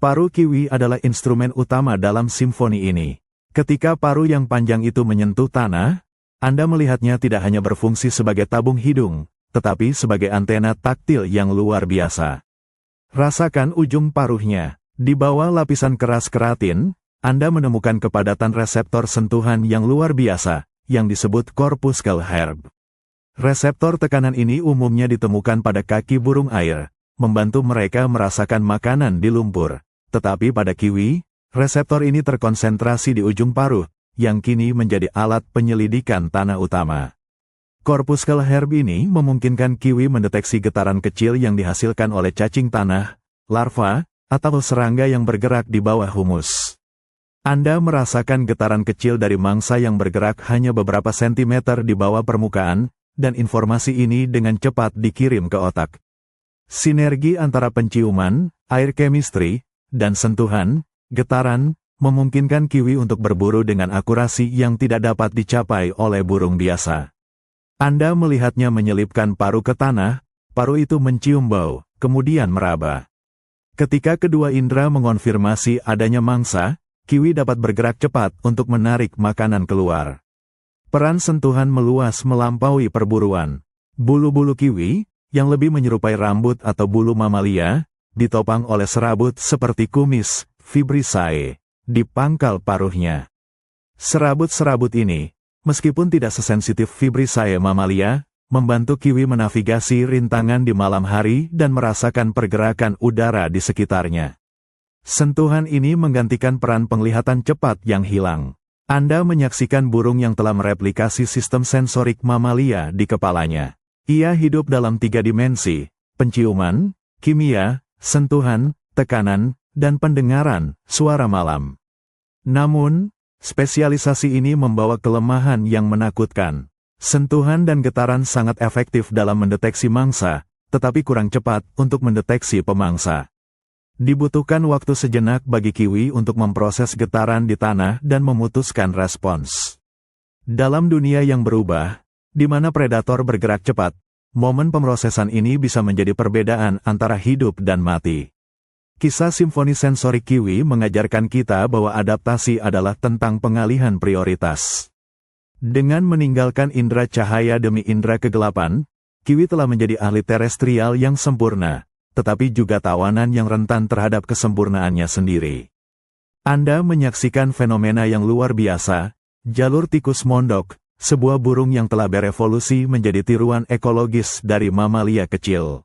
Paruh kiwi adalah instrumen utama dalam simfoni ini. Ketika paruh yang panjang itu menyentuh tanah, Anda melihatnya tidak hanya berfungsi sebagai tabung hidung, tetapi sebagai antena taktil yang luar biasa. Rasakan ujung paruhnya. Di bawah lapisan keras keratin, Anda menemukan kepadatan reseptor sentuhan yang luar biasa, yang disebut corpuscle hair. Reseptor tekanan ini umumnya ditemukan pada kaki burung air, membantu mereka merasakan makanan di lumpur. Tetapi pada kiwi, reseptor ini terkonsentrasi di ujung paruh, yang kini menjadi alat penyelidikan tanah utama. Corpuscle hair ini memungkinkan kiwi mendeteksi getaran kecil yang dihasilkan oleh cacing tanah, larva, atau serangga yang bergerak di bawah humus. Anda merasakan getaran kecil dari mangsa yang bergerak hanya beberapa sentimeter di bawah permukaan, dan informasi ini dengan cepat dikirim ke otak. Sinergi antara penciuman, air chemistry, dan sentuhan, getaran, memungkinkan kiwi untuk berburu dengan akurasi yang tidak dapat dicapai oleh burung biasa. Anda melihatnya menyelipkan paruh ke tanah, paruh itu mencium bau, kemudian meraba. Ketika kedua indera mengonfirmasi adanya mangsa, kiwi dapat bergerak cepat untuk menarik makanan keluar. Peran sentuhan meluas melampaui perburuan. Bulu-bulu kiwi, yang lebih menyerupai rambut atau bulu mamalia, ditopang oleh serabut seperti kumis, fibrisae, di pangkal paruhnya. Serabut-serabut ini, meskipun tidak sesensitif Vibrissae mamalia, membantu kiwi menavigasi rintangan di malam hari dan merasakan pergerakan udara di sekitarnya. Sentuhan ini menggantikan peran penglihatan cepat yang hilang. Anda menyaksikan burung yang telah mereplikasi sistem sensorik mamalia di kepalanya. Ia hidup dalam 3 dimensi, penciuman, kimia, sentuhan, tekanan, dan pendengaran, suara malam. Namun, spesialisasi ini membawa kelemahan yang menakutkan. Sentuhan dan getaran sangat efektif dalam mendeteksi mangsa, tetapi kurang cepat untuk mendeteksi pemangsa. Dibutuhkan waktu sejenak bagi kiwi untuk memproses getaran di tanah dan memutuskan respons. Dalam dunia yang berubah, di mana predator bergerak cepat, momen pemrosesan ini bisa menjadi perbedaan antara hidup dan mati. Kisah simfoni sensorik kiwi mengajarkan kita bahwa adaptasi adalah tentang pengalihan prioritas. Dengan meninggalkan indera cahaya demi indera kegelapan, kiwi telah menjadi ahli terestrial yang sempurna, tetapi juga tawanan yang rentan terhadap kesempurnaannya sendiri. Anda menyaksikan fenomena yang luar biasa, jalur tikus mondok, sebuah burung yang telah berevolusi menjadi tiruan ekologis dari mamalia kecil.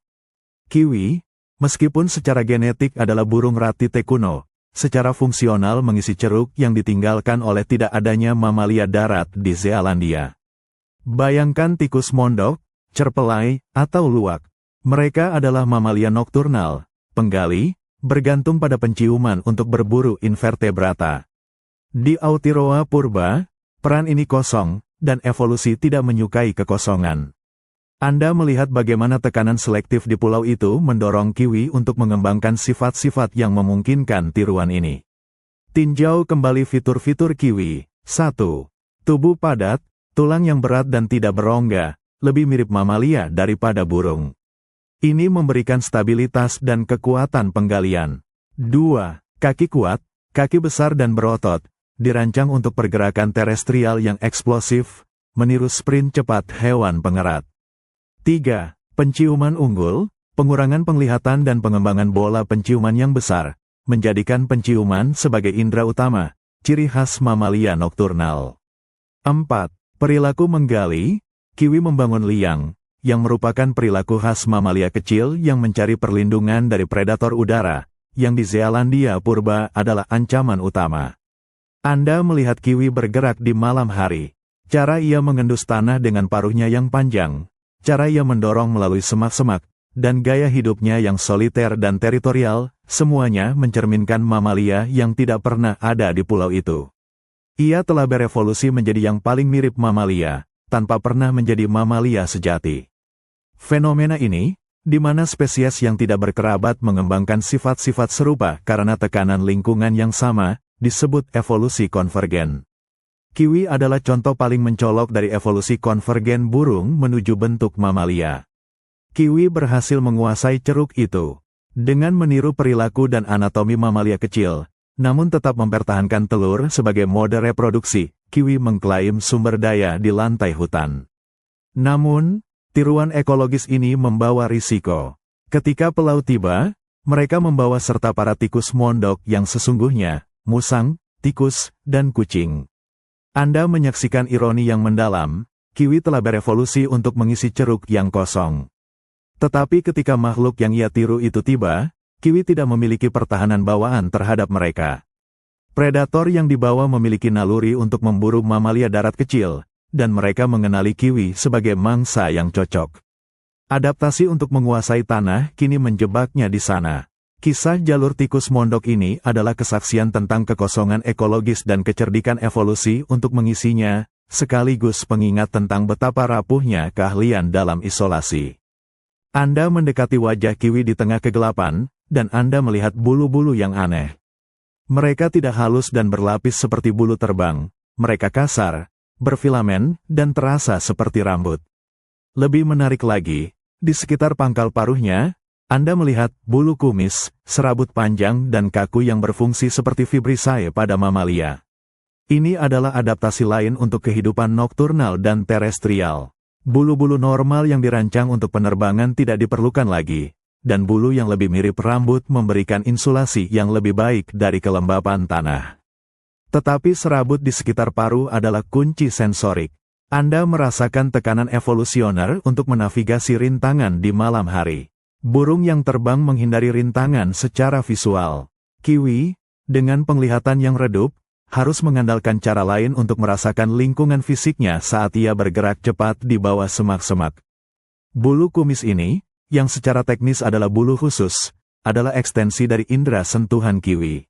Kiwi, meskipun secara genetik adalah burung ratite kuno, secara fungsional mengisi ceruk yang ditinggalkan oleh tidak adanya mamalia darat di Zealandia. Bayangkan tikus mondok, cerpelai, atau luwak. Mereka adalah mamalia nokturnal, penggali, bergantung pada penciuman untuk berburu invertebrata. Di Aotearoa purba, peran ini kosong, dan evolusi tidak menyukai kekosongan. Anda melihat bagaimana tekanan selektif di pulau itu mendorong kiwi untuk mengembangkan sifat-sifat yang memungkinkan tiruan ini. Tinjau kembali fitur-fitur kiwi. 1. Tubuh padat, tulang yang berat dan tidak berongga, lebih mirip mamalia daripada burung. Ini memberikan stabilitas dan kekuatan penggalian. 2. Kaki kuat, kaki besar dan berotot, dirancang untuk pergerakan terestrial yang eksplosif, meniru sprint cepat hewan pengerat. 3. Penciuman unggul, pengurangan penglihatan dan pengembangan bola penciuman yang besar, menjadikan penciuman sebagai indera utama, ciri khas mamalia nokturnal. 4. Perilaku menggali, kiwi membangun liang, yang merupakan perilaku khas mamalia kecil yang mencari perlindungan dari predator udara, yang di Zealandia purba adalah ancaman utama. Anda melihat kiwi bergerak di malam hari. Cara ia mengendus tanah dengan paruhnya yang panjang, cara ia mendorong melalui semak-semak, dan gaya hidupnya yang soliter dan teritorial, semuanya mencerminkan mamalia yang tidak pernah ada di pulau itu. Ia telah berevolusi menjadi yang paling mirip mamalia, tanpa pernah menjadi mamalia sejati. Fenomena ini, di mana spesies yang tidak berkerabat mengembangkan sifat-sifat serupa karena tekanan lingkungan yang sama, disebut evolusi konvergen. Kiwi adalah contoh paling mencolok dari evolusi konvergen burung menuju bentuk mamalia. Kiwi berhasil menguasai ceruk itu, dengan meniru perilaku dan anatomi mamalia kecil, namun tetap mempertahankan telur sebagai mode reproduksi. Kiwi mengklaim sumber daya di lantai hutan. Namun, tiruan ekologis ini membawa risiko. Ketika pelaut tiba, mereka membawa serta para tikus mondok yang sesungguhnya, musang, tikus, dan kucing. Anda menyaksikan ironi yang mendalam, kiwi telah berevolusi untuk mengisi ceruk yang kosong. Tetapi ketika makhluk yang ia tiru itu tiba, kiwi tidak memiliki pertahanan bawaan terhadap mereka. Predator yang dibawa memiliki naluri untuk memburu mamalia darat kecil, dan mereka mengenali kiwi sebagai mangsa yang cocok. Adaptasi untuk menguasai tanah kini menjebaknya di sana. Kisah jalur tikus mondok ini adalah kesaksian tentang kekosongan ekologis dan kecerdikan evolusi untuk mengisinya, sekaligus pengingat tentang betapa rapuhnya keahlian dalam isolasi. Anda mendekati wajah kiwi di tengah kegelapan, dan Anda melihat bulu-bulu yang aneh. Mereka tidak halus dan berlapis seperti bulu terbang, mereka kasar, berfilamen, dan terasa seperti rambut. Lebih menarik lagi, di sekitar pangkal paruhnya, Anda melihat bulu kumis, serabut panjang dan kaku yang berfungsi seperti Vibrissae pada mamalia. Ini adalah adaptasi lain untuk kehidupan nokturnal dan terestrial. Bulu-bulu normal yang dirancang untuk penerbangan tidak diperlukan lagi, dan bulu yang lebih mirip rambut memberikan insulasi yang lebih baik dari kelembapan tanah. Tetapi serabut di sekitar paruh adalah kunci sensorik. Anda merasakan tekanan evolusioner untuk menavigasi rintangan di malam hari. Burung yang terbang menghindari rintangan secara visual. Kiwi, dengan penglihatan yang redup, harus mengandalkan cara lain untuk merasakan lingkungan fisiknya saat ia bergerak cepat di bawah semak-semak. Bulu kumis ini, yang secara teknis adalah bulu khusus, adalah ekstensi dari indera sentuhan kiwi.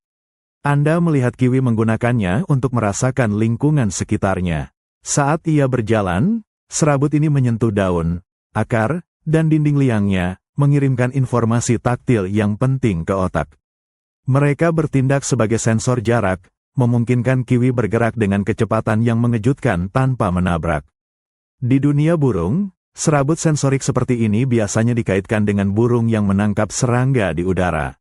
Anda melihat kiwi menggunakannya untuk merasakan lingkungan sekitarnya. Saat ia berjalan, serabut ini menyentuh daun, akar, dan dinding liangnya, mengirimkan informasi taktil yang penting ke otak. Mereka bertindak sebagai sensor jarak, memungkinkan kiwi bergerak dengan kecepatan yang mengejutkan tanpa menabrak. Di dunia burung, serabut sensorik seperti ini biasanya dikaitkan dengan burung yang menangkap serangga di udara.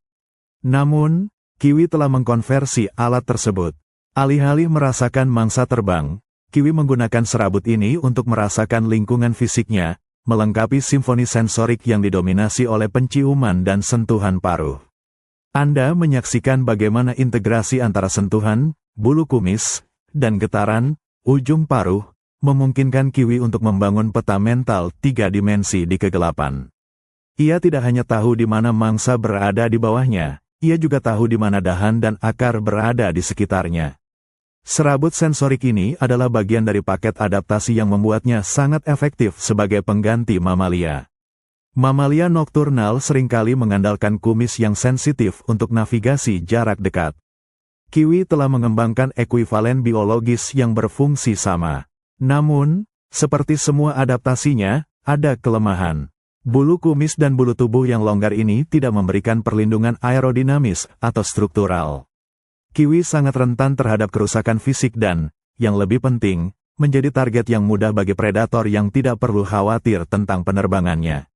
Namun, kiwi telah mengkonversi alat tersebut. Alih-alih merasakan mangsa terbang, kiwi menggunakan serabut ini untuk merasakan lingkungan fisiknya, melengkapi simfoni sensorik yang didominasi oleh penciuman dan sentuhan paruh. Anda menyaksikan bagaimana integrasi antara sentuhan, bulu kumis, dan getaran, ujung paruh, memungkinkan kiwi untuk membangun peta mental 3 dimensi di kegelapan. Ia tidak hanya tahu di mana mangsa berada di bawahnya, ia juga tahu di mana dahan dan akar berada di sekitarnya. Serabut sensorik ini adalah bagian dari paket adaptasi yang membuatnya sangat efektif sebagai pengganti mamalia. Mamalia nokturnal seringkali mengandalkan kumis yang sensitif untuk navigasi jarak dekat. Kiwi telah mengembangkan ekuivalen biologis yang berfungsi sama. Namun, seperti semua adaptasinya, ada kelemahan. Bulu kumis dan bulu tubuh yang longgar ini tidak memberikan perlindungan aerodinamis atau struktural. Kiwi sangat rentan terhadap kerusakan fisik dan, yang lebih penting, menjadi target yang mudah bagi predator yang tidak perlu khawatir tentang penerbangannya.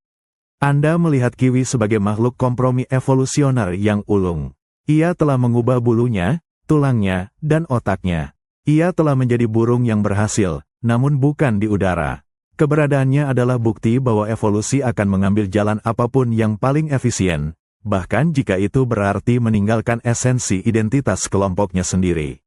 Anda melihat kiwi sebagai makhluk kompromi evolusioner yang ulung. Ia telah mengubah bulunya, tulangnya, dan otaknya. Ia telah menjadi burung yang berhasil, namun bukan di udara. Keberadaannya adalah bukti bahwa evolusi akan mengambil jalan apapun yang paling efisien, bahkan jika itu berarti meninggalkan esensi identitas kelompoknya sendiri.